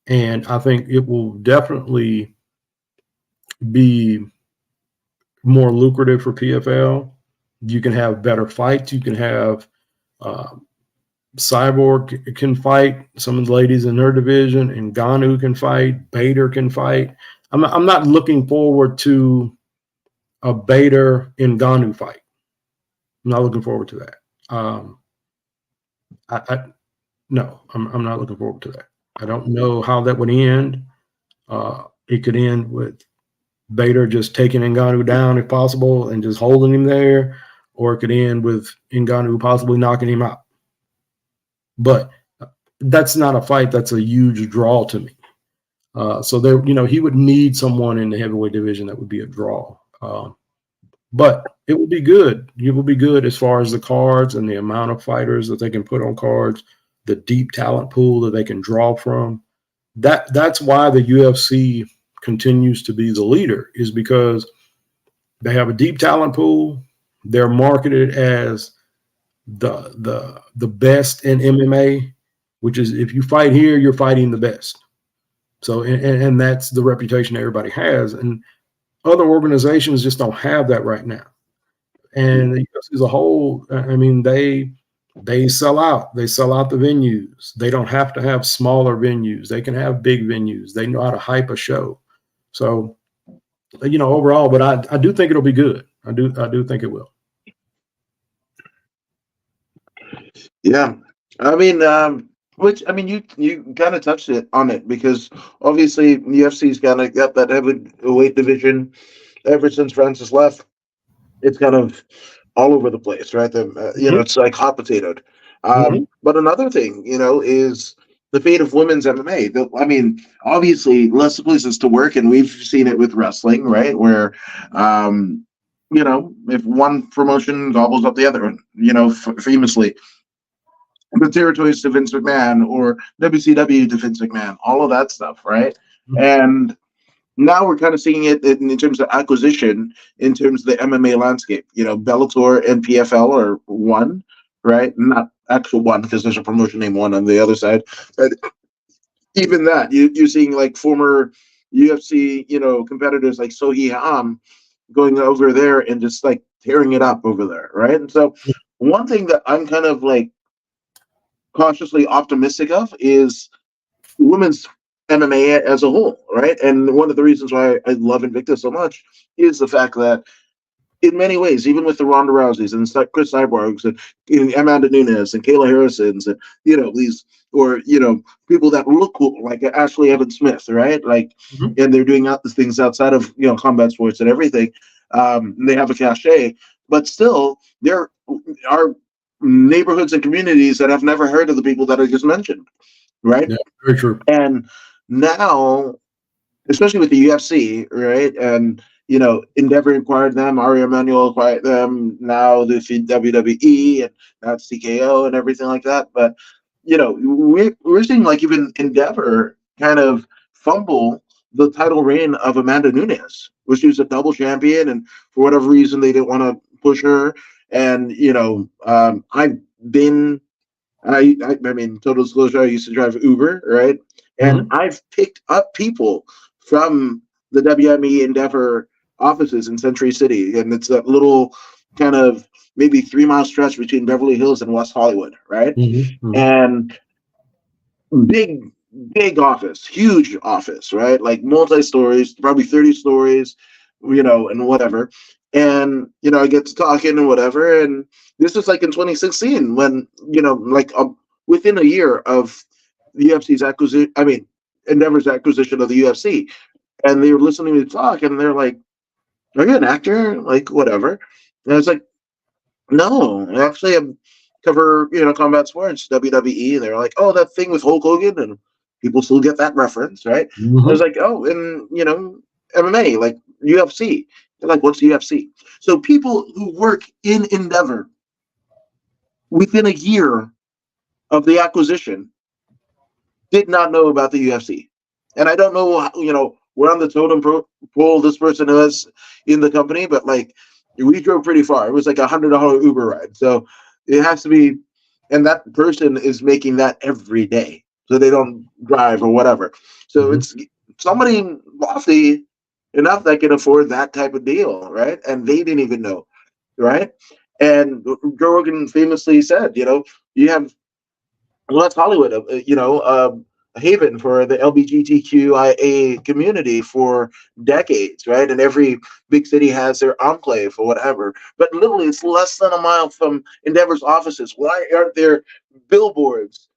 And I think it will definitely be more lucrative for PFL. You can have better fights. You can have Cyborg can fight some of the ladies in their division, and Ngannou can fight. Bader can fight. I'm not looking forward to a Bader Ngannou fight. I'm not looking forward to that. No, I'm not looking forward to that. I don't know how that would end. It could end with Bader just taking Ngannou down if possible and just holding him there, or it could end with Ngannou possibly knocking him out. But that's not a fight that's a huge draw to me. So there, he would need someone in the heavyweight division that would be a draw. But it will be good. It will be good as far as the cards and the amount of fighters that they can put on cards, the deep talent pool that they can draw from. That's why the UFC continues to be the leader, is because they have a deep talent pool. They're marketed as the best in MMA, which is, if you fight here, you're fighting the best. So, and that's the reputation everybody has. And other organizations just don't have that right now. And the UFC as a whole, I mean, they sell out. They sell out the venues. They don't have to have smaller venues. They can have big venues. They know how to hype a show. So, overall, but I do think it'll be good. I do think it will. Yeah. I mean, you kind of touched on it, because obviously UFC's kind of got that heavyweight division ever since Francis left. It's kind of all over the place, right? It's like hot potatoed. But another thing, is the fate of women's MMA. I mean, obviously, less places to work, and we've seen it with wrestling, right? Where, if one promotion gobbles up the other, famously, the territories to Vince McMahon, or WCW to Vince McMahon, all of that stuff, right? And now we're kind of seeing it in terms of acquisition, in terms of the MMA landscape. Bellator and PFL are one, right? Not actual one, because there's a promotion named One on the other side. But even that, you're seeing like former UFC, competitors like Sohee Ham going over there and just like tearing it up over there, right? And so one thing that I'm kind of like cautiously optimistic of is women's MMA as a whole, right? And one of the reasons why I love Invicta so much is the fact that, in many ways, even with the Ronda Rouseys and Chris Cyborgs and Amanda Nunes and Kayla Harrisons and these, or people that look cool, like Ashley Evans Smith, right? Like, and they're doing things outside of combat sports and everything. And they have a cachet, but still, there are neighborhoods and communities that have never heard of the people that I just mentioned, right? Yeah, very true. And now especially with the UFC, right? And Endeavor acquired them, Ari Emanuel acquired them. Now there's the WWE, and now it's TKO and everything like that. But we're seeing like even Endeavor kind of fumble the title reign of Amanda Nunes, which was a double champion, and for whatever reason they didn't want to push her. And I've been I mean, total disclosure, I used to drive Uber, right? And I've picked up people from the WME Endeavor offices in Century City, and it's that little kind of maybe 3 mile stretch between Beverly Hills and West Hollywood, right? And big, big office, huge office, right? Like multi-stories, probably 30 stories, and whatever. And, I get to talking and whatever. And this was like in 2016 when, within a year of the UFC's acquisition, Endeavor's acquisition of the UFC. And they were listening to me talk and they're like, are you an actor? Like, whatever. And I was like, no, actually, I'm cover, combat sports, WWE. And they're like, oh, that thing with Hulk Hogan. And people still get that reference, right? I was like, oh, and, MMA, like UFC. They're like, what's UFC? So people who work in Endeavor within a year of the acquisition did not know about the UFC. And I don't know, where on the totem pole this person is in the company, but like we drove pretty far. It was like $100 Uber ride. So it has to be, and that person is making that every day. So they don't drive or whatever. So it's somebody lofty enough that can afford that type of deal, right? And they didn't even know, right? And Joe Rogan famously said, you have, well, that's Hollywood, a haven for the LGBTQIA community for decades, right? And every big city has their enclave or whatever. But literally, it's less than a mile from Endeavor's offices. Why aren't there billboards,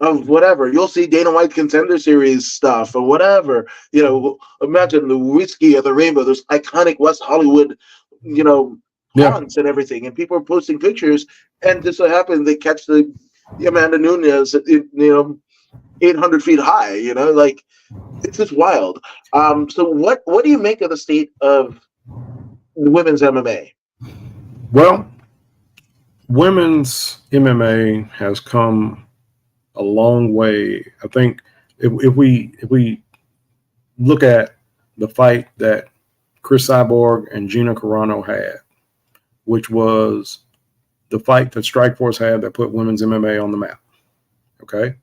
of whatever? You'll see Dana White Contender Series stuff or whatever. Imagine the whiskey of the rainbow, those iconic West Hollywood, haunts and everything. And people are posting pictures, and just so happens they catch the Amanda Nunes, 800 feet high, like it's just wild. So what do you make of the state of women's MMA? Well, women's MMA has come a long way. I think if we look at the fight that Chris Cyborg and Gina Carano had, which was the fight that Strikeforce had that put women's MMA on the map. Okay.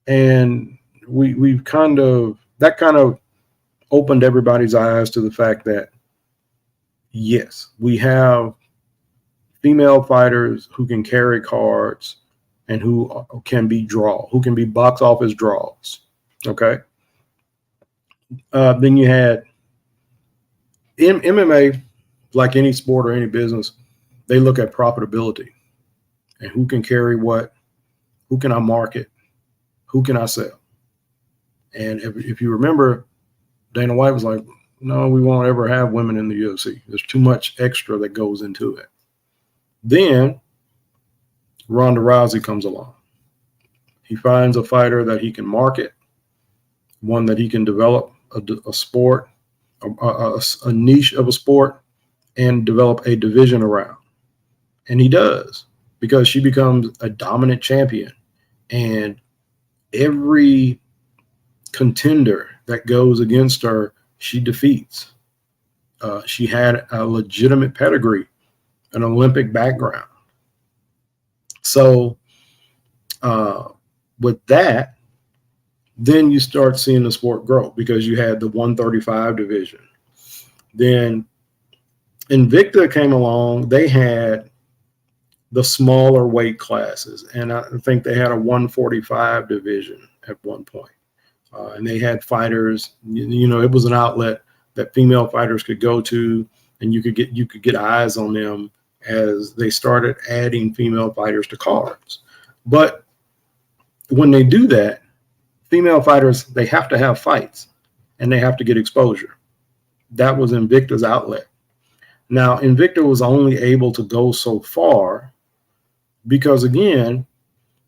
And we've kind of opened everybody's eyes to the fact that, yes, we have female fighters who can carry cards and who can be box office draws. Okay. Then you had in MMA, like any sport or any business, they look at profitability and who can carry what, who can I market, who can I sell? And if you remember, Dana White was like, no, we won't ever have women in the UFC. There's too much extra that goes into it. Then Ronda Rousey comes along. He finds a fighter that he can market, one that he can develop a sport, a niche of a sport, and develop a division around. And he does, because she becomes a dominant champion. And every contender that goes against her, she defeats. She had a legitimate pedigree, an Olympic background. So with that, then you start seeing the sport grow, because you had the 135 division. Then Invicta came along. They had the smaller weight classes, and I think they had a 145 division at one point. And they had fighters, it was an outlet that female fighters could go to, and you could get eyes on them as they started adding female fighters to cards. But when they do that, female fighters, they have to have fights and they have to get exposure. That was Invicta's outlet. Now, Invicta was only able to go so far because, again,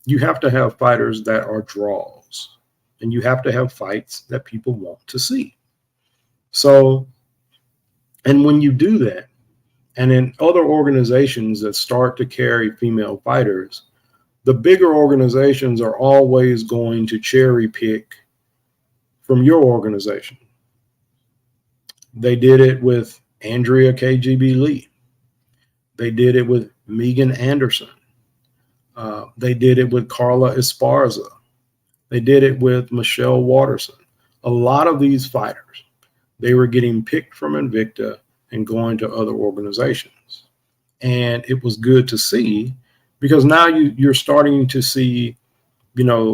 you have to have fighters that are draws. and you have to have fights that people want to see. So, and when you do that, and in other organizations that start to carry female fighters, the bigger organizations are always going to cherry pick from your organization. They did it with Andrea KGB Lee. They did it with Megan Anderson. They did it with Carla Esparza. They did it with Michelle Watterson. A lot of these fighters, they were getting picked from Invicta and going to other organizations. And it was good to see, because now you're starting to see,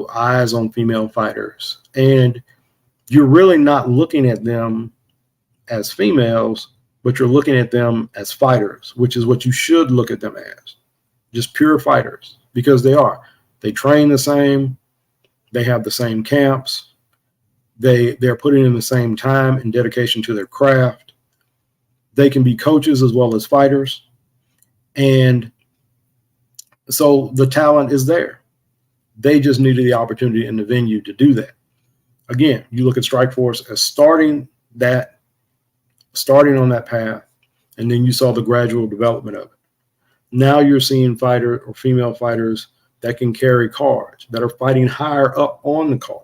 eyes on female fighters. And you're really not looking at them as females, but you're looking at them as fighters, which is what you should look at them as, just pure fighters, because they are. They train the same. They have the same camps. They're putting in the same time and dedication to their craft. They can be coaches as well as fighters. And so the talent is there. They just needed the opportunity in the venue to do that. Again, you look at Strikeforce as starting on that path, and then you saw the gradual development of it. Now you're seeing fighter or female fighters that can carry cards, that are fighting higher up on the card,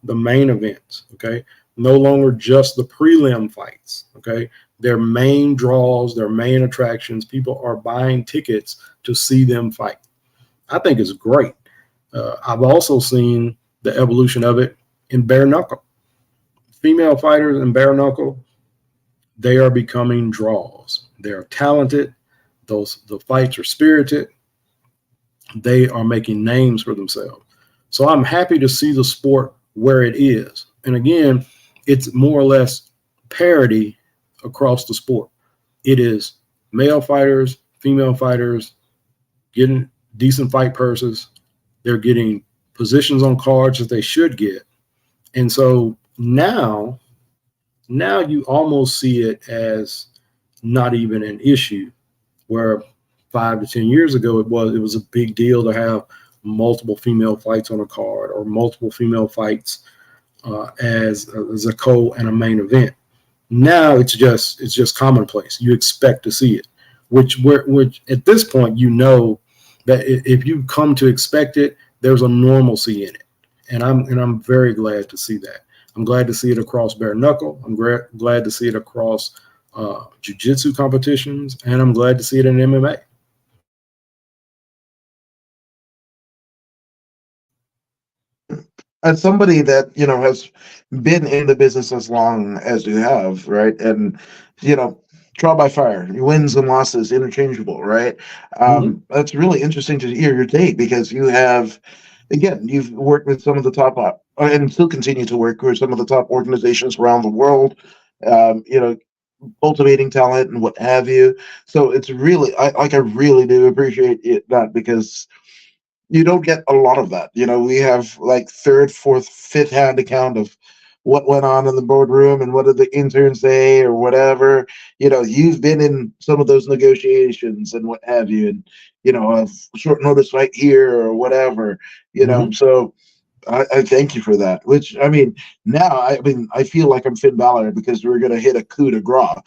the main events, okay? No longer just the prelim fights, okay? Their main draws, their main attractions, people are buying tickets to see them fight. I think it's great. I've also seen the evolution of it in bare knuckle. Female fighters in bare knuckle, they are becoming draws. They are talented. The fights are spirited. They are making names for themselves. So I'm happy to see the sport where it is. And again, it's more or less parity across the sport. It is male fighters, female fighters getting decent fight purses. They're getting positions on cards that they should get. And so now you almost see it as not even an issue, where 5 to 10 years ago it was a big deal to have multiple female fights on a card, or multiple female fights as a co and a main event. Now it's just commonplace. You expect to see it, which at this point, that if you come to expect it, there's a normalcy in it. And I'm very glad to see that. I'm glad to see it across bare knuckle. I'm glad to see it across jiu-jitsu competitions, and I'm glad to see it in MMA. As somebody that has been in the business as long as you have, right, and trial by fire, wins and losses interchangeable, right? That's really interesting to hear your take, because you've worked with some of the top and still continue to work with some of the top organizations around the world, cultivating talent and what have you. So it's really, I really do appreciate that, because you don't get a lot of that. We have like third, fourth, fifth hand account of what went on in the boardroom and what did the interns say or whatever. You've been in some of those negotiations and what have you, and a short notice fight here or whatever. So I thank you for that. Which now I feel like I'm Finn Balor, because we're gonna hit a coup de grace,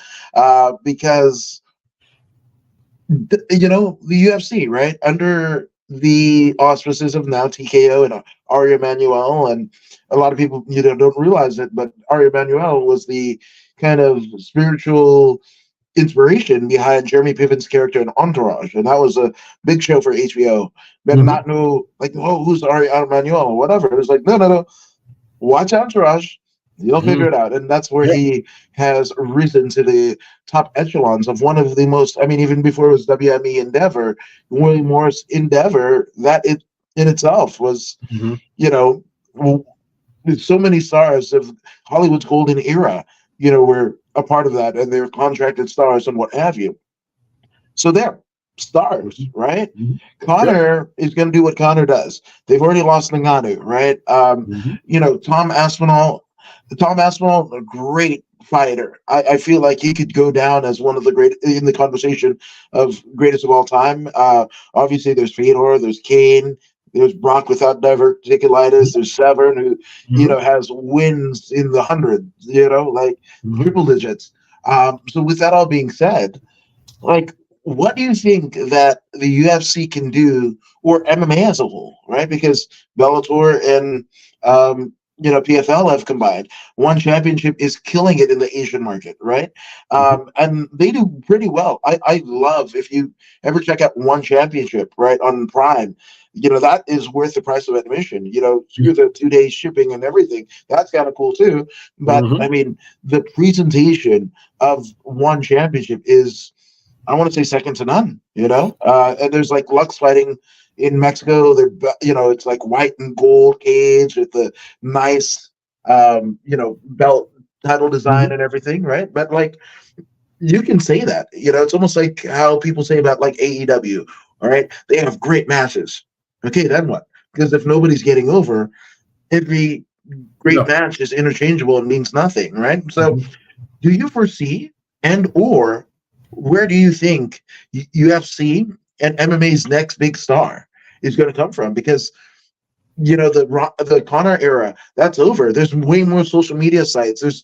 because the UFC, right, under the auspices of now TKO and Ari Emanuel, and a lot of people don't realize it, but Ari Emanuel was the kind of spiritual inspiration behind Jeremy Piven's character in Entourage, and that was a big show for HBO. But not know, like, oh, who's Ari Emanuel or whatever. It was like, no, watch Entourage, you'll figure it out. And that's where he has risen to the top echelons of one of the most, even before it was WME Endeavor, William Morris Endeavor, that it in itself was, so many stars of Hollywood's golden era, were a part of that, and they're contracted stars and what have you. So they're stars, right? Connor is going to do what Connor does. They've already lost Ngannou, right? Tom Aspinall, a great fighter. I feel like he could go down as one of the great in the conversation of greatest of all time. Obviously, there's Fedor, there's Kane, There's Brock without diverticulitis. There's Severn who, has wins in the hundreds, like triple digits. So with that all being said, like, what do you think that the UFC can do, or MMA as a whole, right? Because Bellator and PFL have combined. One Championship is killing it in the Asian market, right? And they do pretty well. I love, if you ever check out One Championship, right, on Prime, that is worth the price of admission. Screw the 2 days shipping and everything. That's kind of cool too. But I mean, the presentation of One Championship is, I want to say, second to none, and there's like Lux fighting in Mexico. They're, it's like white and gold cage with the nice, belt title design and everything. Right. But like, you can say that, it's almost like how people say about like AEW. All right. They have great matches. Okay. Then what? Because if nobody's getting over, every great match is interchangeable and means nothing. Right. So do you foresee, and or where do you think UFC and MMA's next big star is going to come from? Because the Conor era, that's over. There's way more social media sites. There's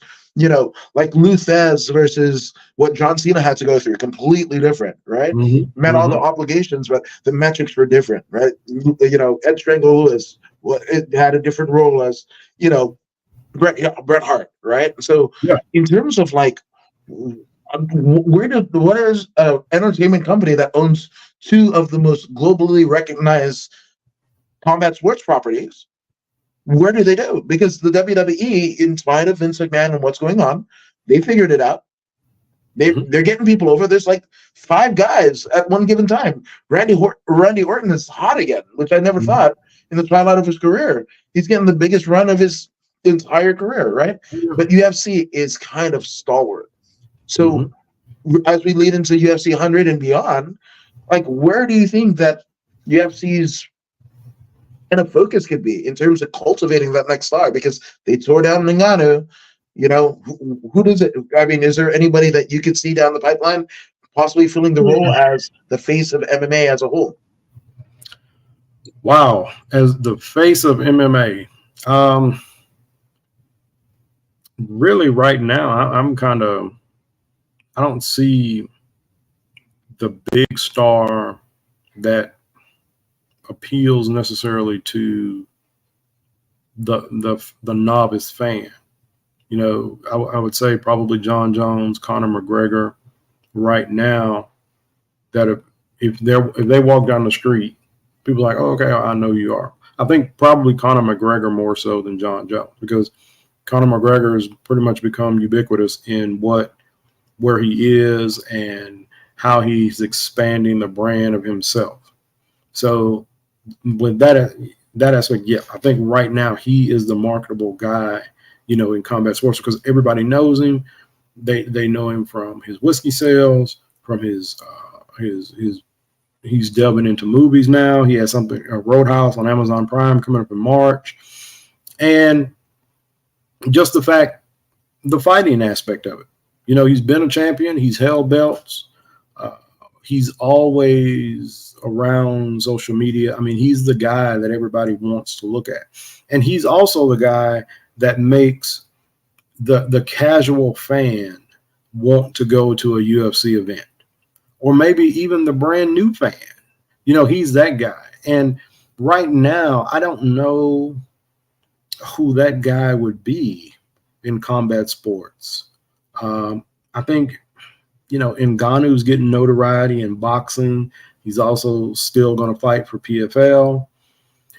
like Lou Thez versus what John Cena had to go through, completely different, right? Met all the obligations, but the metrics were different, right? Ed Strangle Lewis, it had a different role as Bret Hart, right? So in terms of like, what is an entertainment company that owns two of the most globally recognized combat sports properties? Where do they do? Because the WWE, in spite of Vince McMahon and what's going on, they figured it out. They're getting people over. There's like 5 guys at one given time. Randy Orton is hot again, which I never thought in the twilight of his career. He's getting the biggest run of his entire career, right? But UFC is kind of stalwart. So as we lead into UFC 100 and beyond, like, where do you think that UFC's kind of focus could be in terms of cultivating that next star? Because they tore down Ngannou. Who does it? I mean, is there anybody that you could see down the pipeline possibly filling the role as the face of MMA as a whole? Wow, as the face of MMA, really right now, I'm kind of, I don't see the big star that appeals necessarily to the novice fan. I would say probably John Jones, Conor McGregor right now, that if they walk down the street, people are like, oh, okay, I know you are. I think probably Conor McGregor more so than John Jones, because Conor McGregor has pretty much become ubiquitous in where he is and how he's expanding the brand of himself. So with that aspect, I think right now he is the marketable guy, in combat sports, because everybody knows him. They know him from his whiskey sales, from his he's delving into movies now. He has something, a Roadhouse on Amazon Prime coming up in March. And just the fighting aspect of it. He's been a champion. He's held belts. He's always around social media. I mean, he's the guy that everybody wants to look at. And he's also the guy that makes the casual fan want to go to a UFC event, or maybe even the brand new fan. He's that guy. And right now, I don't know who that guy would be in combat sports. I think, Ngannou's getting notoriety in boxing. He's also still going to fight for PFL.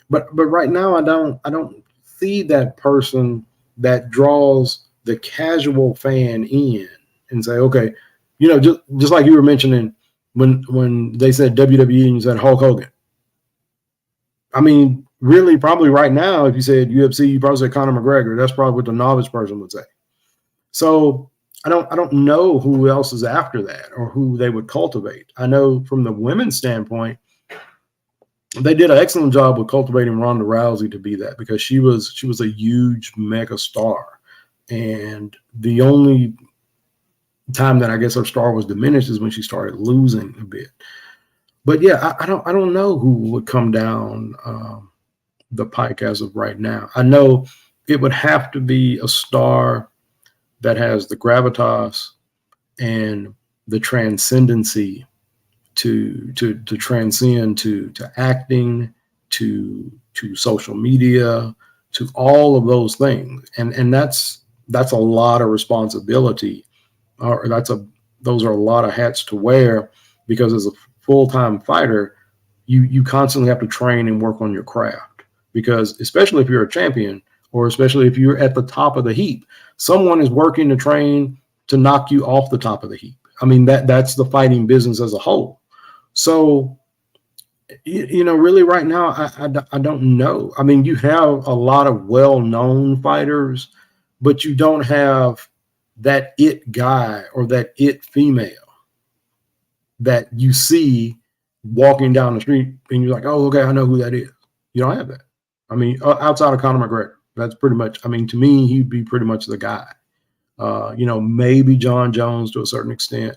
But right now, I don't see that person that draws the casual fan in and say, okay, just like you were mentioning when they said WWE and you said Hulk Hogan. I mean, really, probably right now, if you said UFC, you probably say Conor McGregor. That's probably what the novice person would say. So I don't know who else is after that or who they would cultivate. I know from the women's standpoint, they did an excellent job with cultivating Ronda Rousey to be that, because she was a huge mega star. And the only time that I guess her star was diminished is when she started losing a bit. But yeah, I don't know who would come down the pike as of right now. I know it would have to be a star that has the gravitas and the transcendency to transcend to acting, to social media, to all of those things, and that's a lot of responsibility, or those are a lot of hats to wear, because as a full-time fighter, you constantly have to train and work on your craft, because especially if you're a champion, or especially if you're at the top of the heap, someone is working to train to knock you off the top of the heap. I mean, that's the fighting business as a whole. So, really right now, I don't know. I mean, you have a lot of well-known fighters, but you don't have that it guy or that it female that you see walking down the street and you're like, oh, okay, I know who that is. You don't have that. I mean, outside of Conor McGregor, that's pretty much, I mean, to me, he'd be pretty much the guy. Maybe John Jones to a certain extent.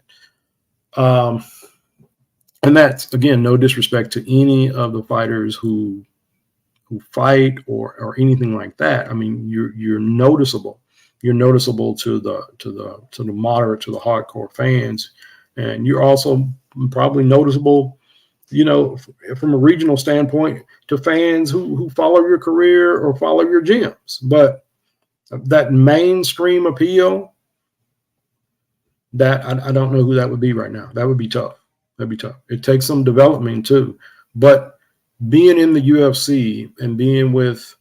And that's, again, no disrespect to any of the fighters who fight or anything like that. I mean, you're noticeable. You're noticeable to the moderate, to the hardcore fans, and you're also probably noticeable, from a regional standpoint, to fans who follow your career or follow your gyms. But that mainstream appeal, that I don't know who that would be right now. That would be tough. That'd be tough. It takes some development too. But being in the UFC and being with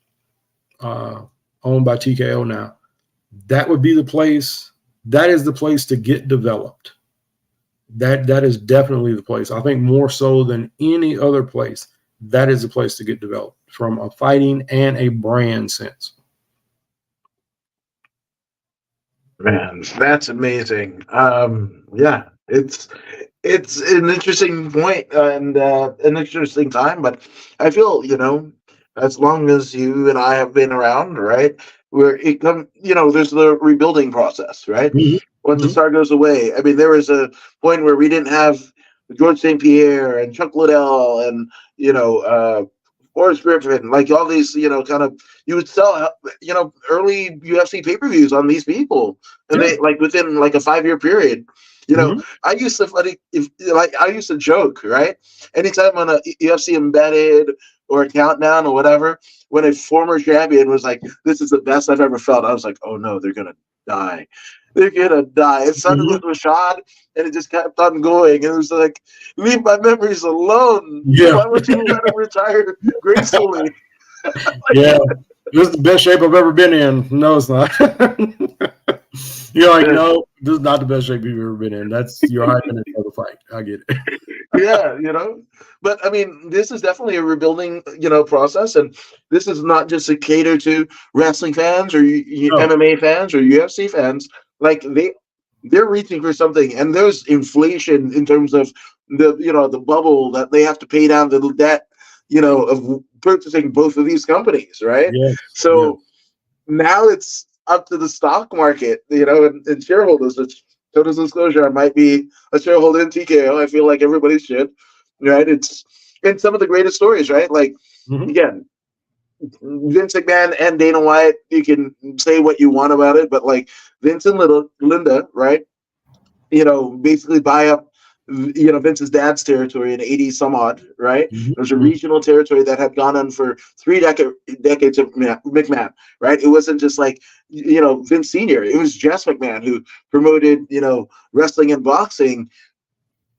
owned by TKO now, that would be the place. That is the place to get developed. That is definitely the place. I think more so than any other place, that is the place to get developed from a fighting and a brand sense. Man, that's amazing. Yeah, it's an interesting point and an interesting time, but I feel, as long as you and I have been around, right, where it comes, there's the rebuilding process, right? Mm-hmm. Once the star goes away, I mean, there was a point where we didn't have George St. Pierre and Chuck Liddell and, Forrest Griffin, like all these, kind of, you would sell, early UFC pay-per-views on these people. And they, like, within, like, a 5-year period, I used to joke, right? Anytime on a UFC Embedded or a Countdown or whatever, when a former champion was like, this is the best I've ever felt, I was like, oh no, they're going to die. They're going to die. It started with Rashad, and it just kept on going. And it was like, leave my memories alone. Yeah. Why would you try to retire gracefully? Yeah. This is the best shape I've ever been in. No, it's not. You're like, no, this is not the best shape you've ever been in. That's your hyping it for the fight. I get it. Yeah, but I mean, this is definitely a rebuilding, process, and this is not just to cater to wrestling fans or MMA fans or UFC fans. Like they're reaching for something, and there's inflation in terms of the bubble that they have to pay down the debt, of purchasing both of these companies, right? Yes, so now it's up to the stock market, and shareholders. Which, total disclosure, I might be a shareholder in TKO. I feel like everybody should, right? It's in some of the greatest stories, right? Like, again, Vince McMahon and Dana White, you can say what you want about it, but like Vince and Linda, right? Basically buy up, Vince's dad's territory in 80 some odd, right? It was a regional territory that had gone on for 3 decades of McMahon, right? It wasn't just like, Vince Sr. It was Jess McMahon who promoted, wrestling and boxing,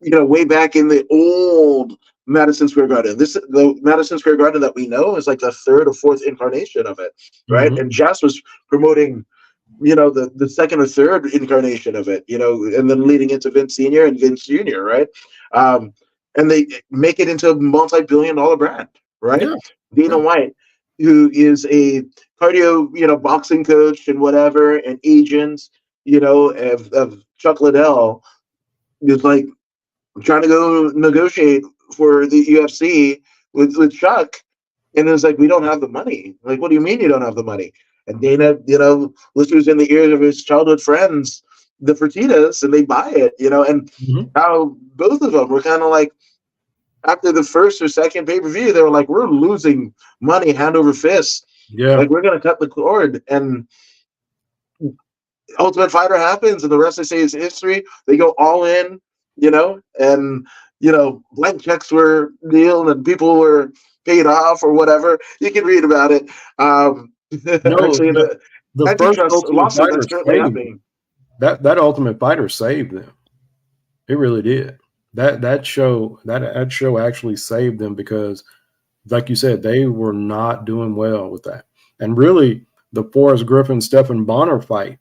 way back in the old Madison Square Garden. The Madison Square Garden that we know is like the 3rd or 4th incarnation of it, right? And Jess was promoting, the 2nd or 3rd incarnation of it, and then leading into Vince Sr. and Vince Jr., right? And they make it into a multi-billion-dollar brand, right? Yeah. Dana White, who is a cardio, boxing coach and whatever, and agent, of Chuck Liddell, is like trying to go negotiate for the UFC with Chuck, and it's like, we don't have the money. Like, what do you mean you don't have the money? And Dana, whispers in the ears of his childhood friends, the Fertittas, and they buy it, and how both of them were kind of like, after the first or second pay-per-view, they were like, we're losing money hand over fist. Yeah. Like, we're going to cut the cord. And Ultimate Fighter happens, and the rest, they say, is history. They go all in, and, blank checks were dealt and people were paid off or whatever. You can read about it. No, Actually, the the first antitrust Ultimate lawsuit Fighter that's currently saved happening. that Ultimate Fighter saved them. It really did. That show actually saved them because, like you said, they were not doing well with that. And really, the Forrest Griffin Stephan Bonner fight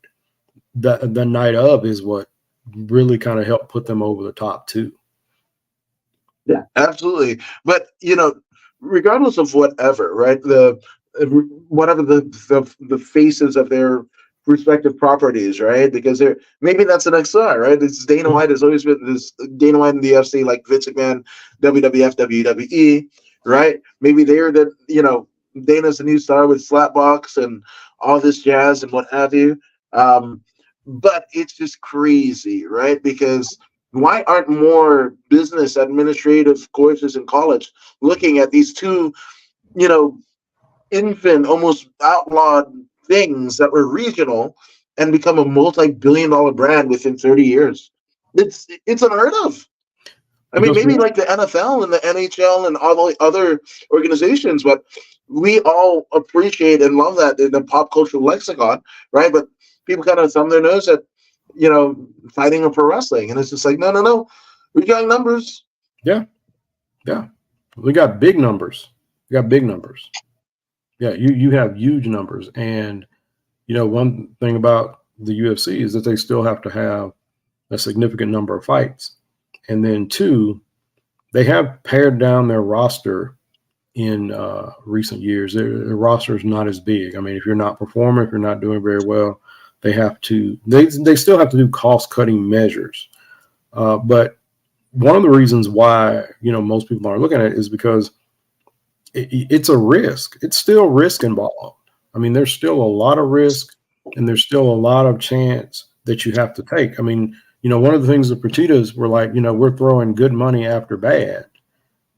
the night of is what really kind of helped put them over the top too. Yeah, absolutely. But regardless of whatever, right? Whatever the faces of their respective properties, right? Because maybe that's the next star, right? It's Dana White has always been this Dana White in the UFC, like Vince McMahon, WWF, WWE, right? Maybe they're Dana's the new star with Slapbox and all this jazz and what have you. But it's just crazy, right? Because why aren't more business administrative courses in college looking at these two, infant, almost outlawed things that were regional and become a multi-billion-dollar brand within 30 years? It's unheard of. I mean, maybe like the NFL and the NHL and all the other organizations, but we all appreciate and love that in the pop culture lexicon, right? But people kind of thumb their nose at, fighting or pro wrestling. And it's just like, no. We got numbers. Yeah. We got big numbers. Yeah, you have huge numbers. And, one thing about the UFC is that they still have to have a significant number of fights. And then two, they have pared down their roster in recent years. Their roster is not as big. I mean, if you're not performing, if you're not doing very well, they still have to do cost-cutting measures. But one of the reasons why, most people aren't looking at it is because it's a risk. It's still risk involved. I mean, there's still a lot of risk and there's still a lot of chance that you have to take. I mean, one of the things the Fertittas were like, we're throwing good money after bad.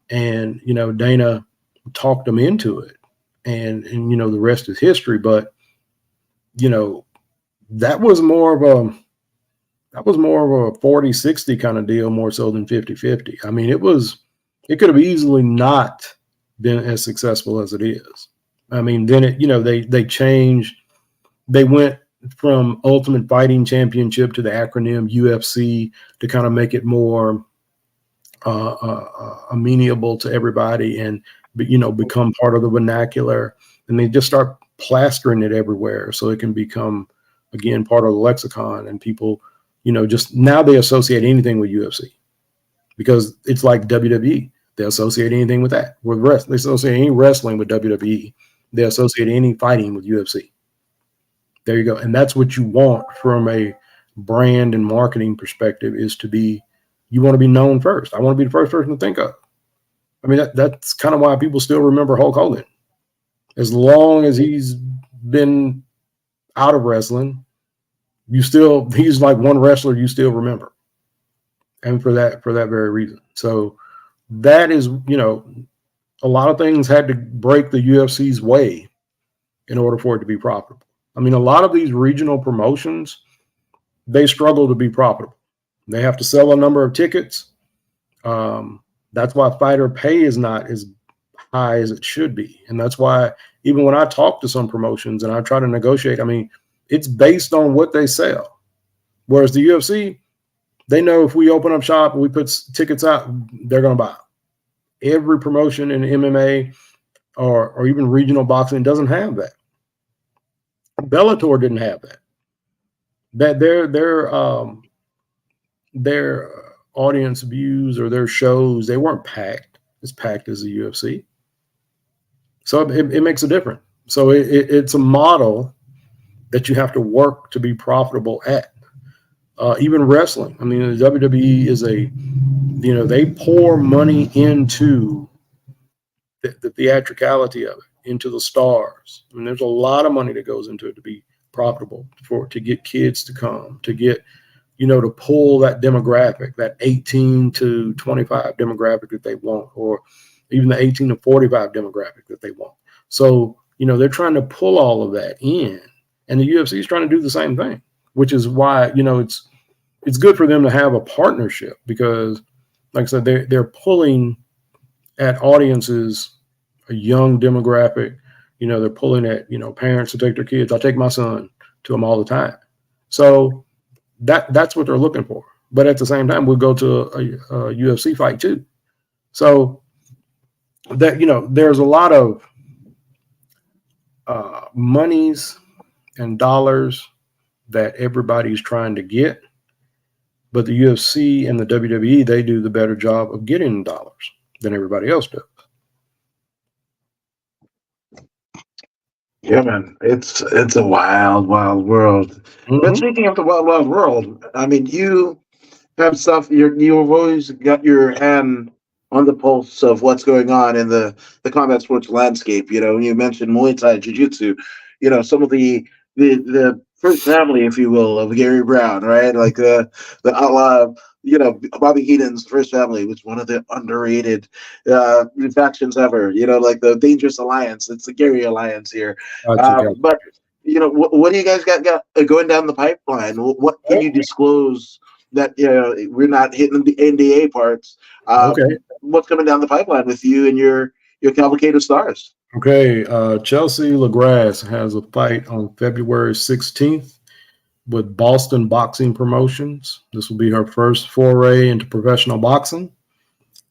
And, Dana talked them into it. And the rest is history. But, that was more of a 40-60 kind of deal, more so than 50-50. I mean, it could have easily not been as successful as it is. I mean, then they changed. They went from Ultimate Fighting Championship to the acronym UFC to kind of make it more amenable to everybody and, become part of the vernacular. And they just start plastering it everywhere so it can become, again, part of the lexicon. And people, just now they associate anything with UFC because it's like WWE. They associate anything with that. With wrestling, they associate any wrestling with WWE. They associate any fighting with UFC. There you go. And that's what you want from a brand and marketing perspective is you want to be known first. I want to be the first person to think of. I mean, that's kind of why people still remember Hulk Hogan. As long as he's been out of wrestling, he's like one wrestler you still remember. And for that very reason. So that is, a lot of things had to break the UFC's way in order for it to be profitable. I mean, a lot of these regional promotions, they struggle to be profitable. They have to sell a number of tickets. That's why fighter pay is not as high as it should be. And that's why even when I talk to some promotions and I try to negotiate, I mean, it's based on what they sell. Whereas the UFC, they know if we open up shop and we put tickets out, they're going to buy. Every promotion in MMA or even regional boxing doesn't have that. Bellator didn't have that. That their audience views or their shows, they weren't packed as packed as the UFC. So it makes a difference. So it's a model that you have to work to be profitable at. Even wrestling. I mean, the WWE is they pour money into the theatricality of it, into the stars. I mean, there's a lot of money that goes into it to be profitable, to get kids to come, to get to pull that demographic, that 18 to 25 demographic that they want, or even the 18 to 45 demographic that they want. So, they're trying to pull all of that in, and the UFC is trying to do the same thing, which is why, it's good for them to have a partnership, because like I said, they're pulling at audiences, a young demographic, they're pulling at, parents to take their kids. I take my son to them all the time. So that's what they're looking for. But at the same time, we'll go to a UFC fight too. So that, there's a lot of monies and dollars that everybody's trying to get, but the UFC and the WWE, they do the better job of getting dollars than everybody else does. Yeah, man, it's a wild, wild world. But speaking of the wild, wild world, I mean, you have stuff. You've always got your hand on the pulse of what's going on in the combat sports landscape. You mentioned Muay Thai, Jiu-Jitsu. Some of the first family, if you will, of Gary Brown, right? Like the outlaw. Bobby Heenan's first family was one of the underrated factions ever. Like the Dangerous Alliance. It's the Gary Alliance here. Gotcha. But what do you guys got going down the pipeline? What can you disclose that we're not hitting the NDA parts? Okay. What's coming down the pipeline with you and your cavalcade of stars? Okay. Chelsea LaGrasse has a fight on February 16th. with Boston Boxing Promotions. This will be her first foray into professional boxing.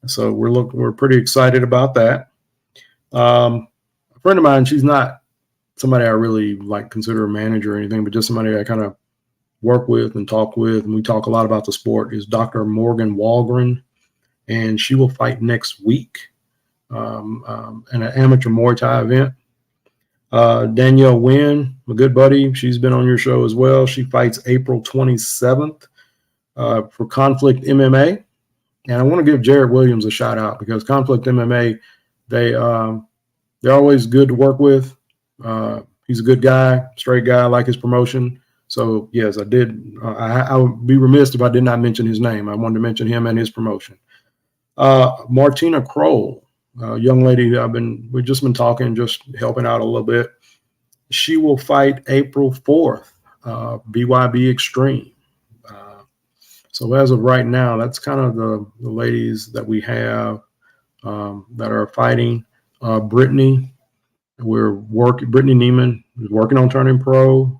So we're pretty excited about that. A friend of mine, she's not somebody I really consider a manager or anything, but just somebody I kind of work with and talk with, and we talk a lot about the sport, is Dr. Morgan Walgren, and she will fight next week in an amateur Muay Thai event. Danielle Wynn, my good buddy, she's been on your show as well. She fights April 27th for Conflict MMA. And I want to give Jared Williams a shout out, because Conflict MMA, they're always good to work with. He's a good guy, straight guy. I like his promotion. So yes, I did. I would be remiss if I did not mention his name. I wanted to mention him and his promotion. Martina Kroll, young lady we've just been talking, just helping out a little bit. She will fight April 4th, BYB Extreme. So as of right now, that's kind of the ladies that we have that are fighting. Brittany Neiman is working on turning pro.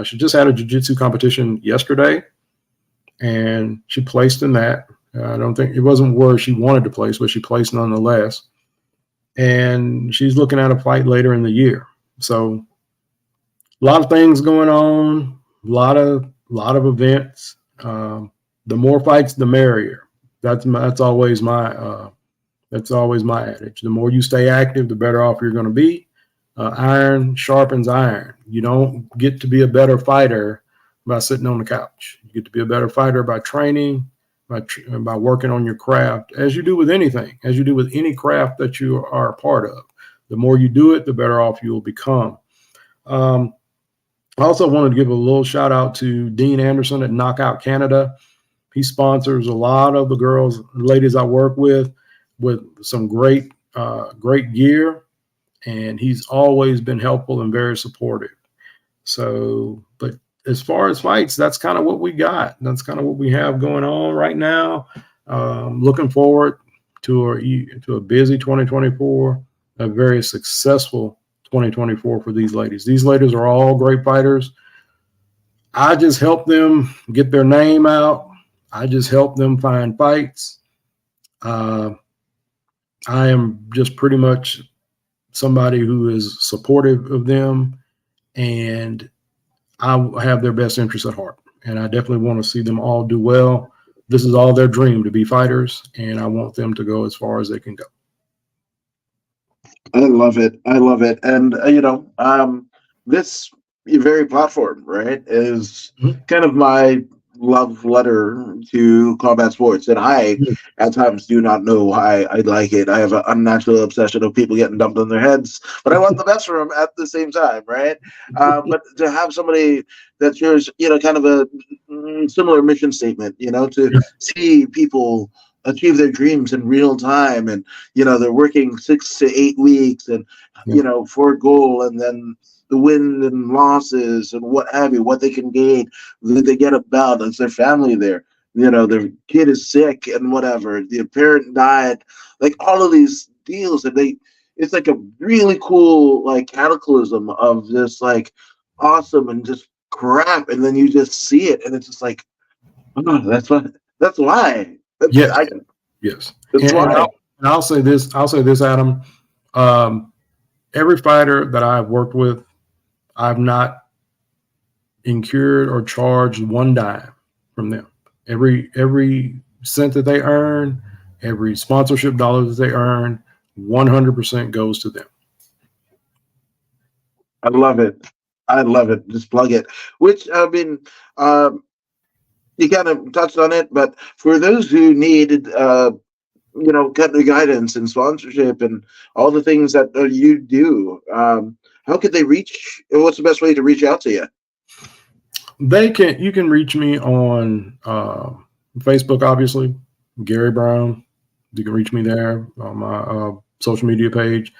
She just had a jiu-jitsu competition yesterday, and she placed in that. I don't think it wasn't where she wanted to place, but she placed nonetheless. And she's looking at a fight later in the year. So a lot of things going on, a lot of events. The more fights, the merrier. That's always my adage. The more you stay active, the better off you're going to be. Iron sharpens iron. You don't get to be a better fighter by sitting on the couch. You get to be a better fighter by training, by working on your craft, as you do with anything, as you do with any craft that you are a part of. The more you do it, the better off you will become. I also wanted to give a little shout out to Dean Anderson at Knockout Canada. He sponsors a lot of the ladies I work with some great gear, and he's always been helpful and very supportive. So, but as far as fights, that's kind of what we got. That's kind of what we have going on right now. Looking forward to a busy 2024, a very successful 2024 for these ladies. These ladies are all great fighters. I just help them get their name out. I just help them find fights. I am just pretty much somebody who is supportive of them, and I have their best interests at heart. And I definitely want to see them all do well. This is all their dream, to be fighters, and I want them to go as far as they can go. I love it. And, this very platform, right, is kind of love letter to combat sports, and I at times do not know why I like it. I have an unnatural obsession of people getting dumped on their heads, but I want the best for them at the same time, right? But to have somebody that shares, kind of a similar mission statement, to see people achieve their dreams in real time, and they're working 6 to 8 weeks, and for a goal, and then the wins and losses and what have you, what they can gain, they get about, is their family there, their kid is sick and whatever, the parent died, like all of these deals, and it's like a really cool like cataclysm of this like awesome and just crap, and then you just see it, and it's just like, oh, that's why. Yes. Yes. And I'll say this, Adam. Every fighter that I've worked with, I've not incurred or charged one dime from them. Every cent that they earn, every sponsorship dollar that they earn, 100% goes to them. I love it. Just plug it. Which, I mean, you kind of touched on it, but for those who needed, kind of guidance and sponsorship and all the things that you do, how could they reach? What's the best way to reach out to you? You can reach me on Facebook, obviously, Gary Brown. You can reach me there on my social media page.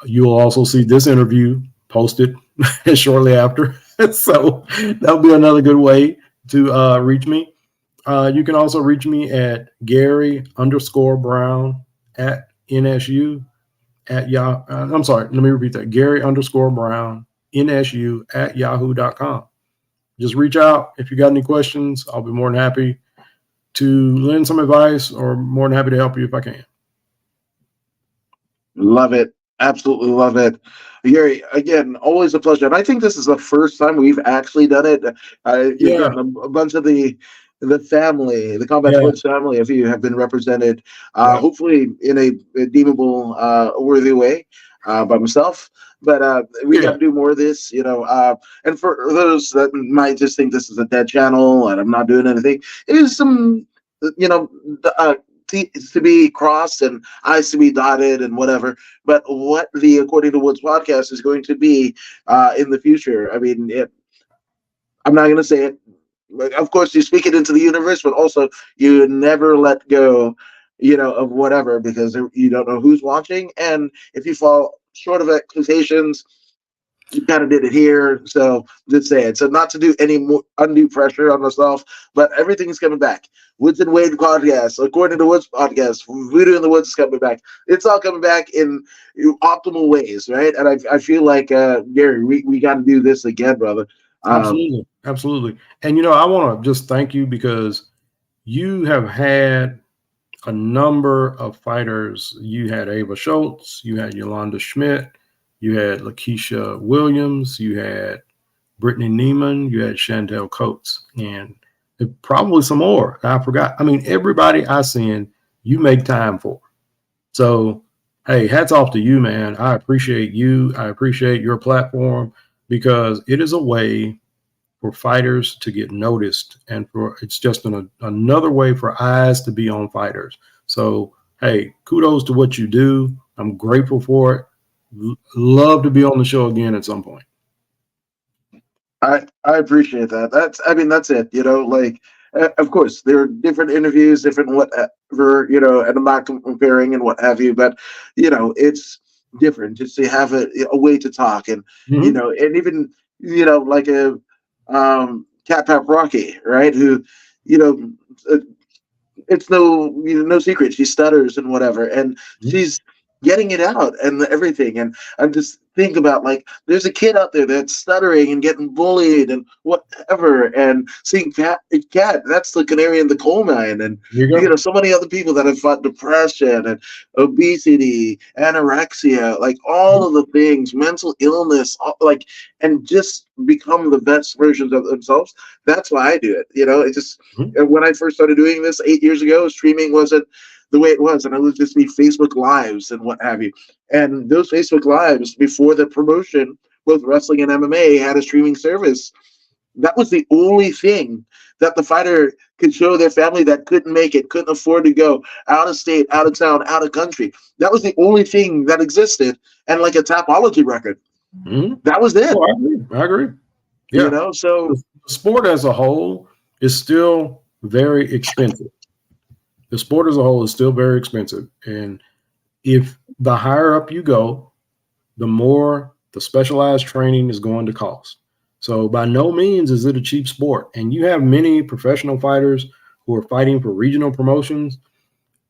You will also see this interview posted shortly after. So that'll be another good way to reach me. You can also reach me at Gary_Brown at NSU at Yahoo. I'm sorry, let me repeat that. Gary_Brown NSU at yahoo.com. Just reach out if you got any questions. I'll be more than happy to lend some advice, or more than happy to help you if I can. Love it. Absolutely love it. Gary, again, always a pleasure. And I think this is the first time we've actually done it. Again, a bunch of the family, the combat sports family, if you have been represented, hopefully in a deemable, worthy way by myself. But we got to do more of this, and for those that might just think this is a dead channel and I'm not doing anything, it is some, T's to be crossed and I's to be dotted and whatever. But what the According to Woods podcast is going to be in the future, I mean, I'm not going to say it. Of course, you speak it into the universe, but also you never let go, of whatever, because you don't know who's watching. And if you fall short of expectations, you kind of did it here. So just say it. So not to do any more undue pressure on myself, but everything's coming back. Woods and Wade podcast, According to Woods podcast, Voodoo in the Woods is coming back. It's all coming back in optimal ways, right? And I feel like, Gary, we got to do this again, brother. Absolutely. And, I want to just thank you, because you have had a number of fighters. You had Ava Schultz, you had Yolanda Schmidt, you had Lakeisha Williams, you had Brittany Neiman, you had Chantel Coates, and probably some more I forgot. I mean, everybody I seen, you make time for. So, hey, hats off to you, man. I appreciate you. I appreciate your platform, because it is a way for fighters to get noticed, and it's just another way for eyes to be on fighters. So, hey, kudos to what you do. I'm grateful for it. Love to be on the show again at some point. I appreciate that. That's it. Of course, there are different interviews, different whatever, and I'm not comparing and what have you, but, it's different just to have a way to talk, and, and even, like a Cat Pap Rocky, right? Who, it's no secret, she stutters and whatever, and she's getting it out and everything. And I'm just think about, like, there's a kid out there that's stuttering and getting bullied and whatever, and seeing Cat, that's the canary in the coal mine. And so many other people that have fought depression and obesity, anorexia, like all of the things, mental illness, and just become the best versions of themselves. That's why I do it. It just when I first started doing this 8 years ago, streaming wasn't the way it was, and it would just be Facebook Lives and what have you. And those Facebook Lives, before the promotion, both wrestling and MMA had a streaming service. that was the only thing that the fighter could show their family that couldn't make it, couldn't afford to go out of state, out of town, out of country. That was the only thing that existed, and like a Tapology record. Mm-hmm. That was it. Oh, I agree. Yeah. You know, so the sport as a whole is still very expensive. The sport as a whole is still very expensive. And if the higher up you go, the more the specialized training is going to cost. So by no means is it a cheap sport. And you have many professional fighters who are fighting for regional promotions.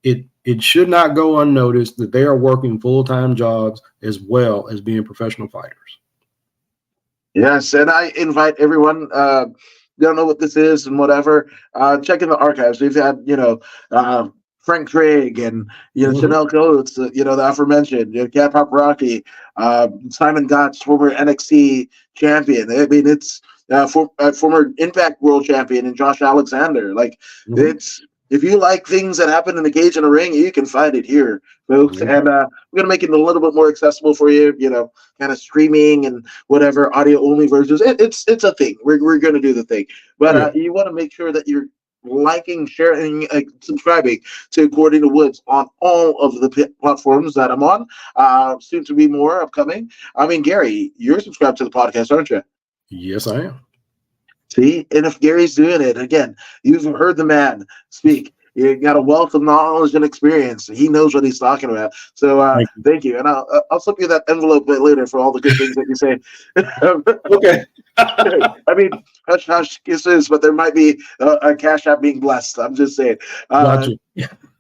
It should not go unnoticed that they are working full-time jobs as well as being professional fighters. Yes, and I invite everyone, don't know what this is and whatever, check in the archives. We've had, Frank Trigg and, Chanel Coates, the aforementioned, Cat Paparotti, Simon Gotch, former NXT champion. I mean, it's former Impact World champion, and Josh Alexander. Like, it's, if you like things that happen in the cage and a ring, you can find it here, folks. And we're going to make it a little bit more accessible for you, kind of streaming and whatever, audio only versions. It's a thing. We're going to do the thing. But you want to make sure that you're liking, sharing, subscribing to According to Woods on all of the platforms that I'm on. Soon to be more upcoming. I mean, Gary, you're subscribed to the podcast, aren't you? Yes, I am. See, and if Gary's doing it, again, you've heard the man speak. You got a wealth of knowledge and experience. He knows what he's talking about. So thank you. And I'll slip you that envelope later for all the good things that you say. Okay. I mean, hush, hush kisses, but there might be a Cash App being blessed. I'm just saying. Gotcha.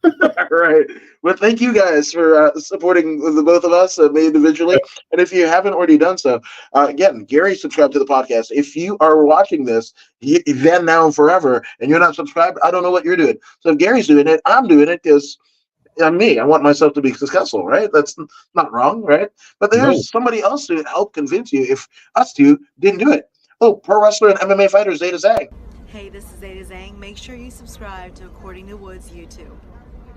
All right. Well, thank you guys for supporting the both of us, me individually. And if you haven't already done so, again, Gary, subscribe to the podcast. If you are watching this then, now, and forever, and you're not subscribed, I don't know what you're doing. So if Gary's doing it, I'm doing it because I'm me. I want myself to be successful, right? That's not wrong, right? But there's somebody else to help convince you if us two didn't do it. Oh, pro wrestler and MMA fighter Zada Zang. Hey, this is Zada Zang. Make sure you subscribe to According to Woods YouTube.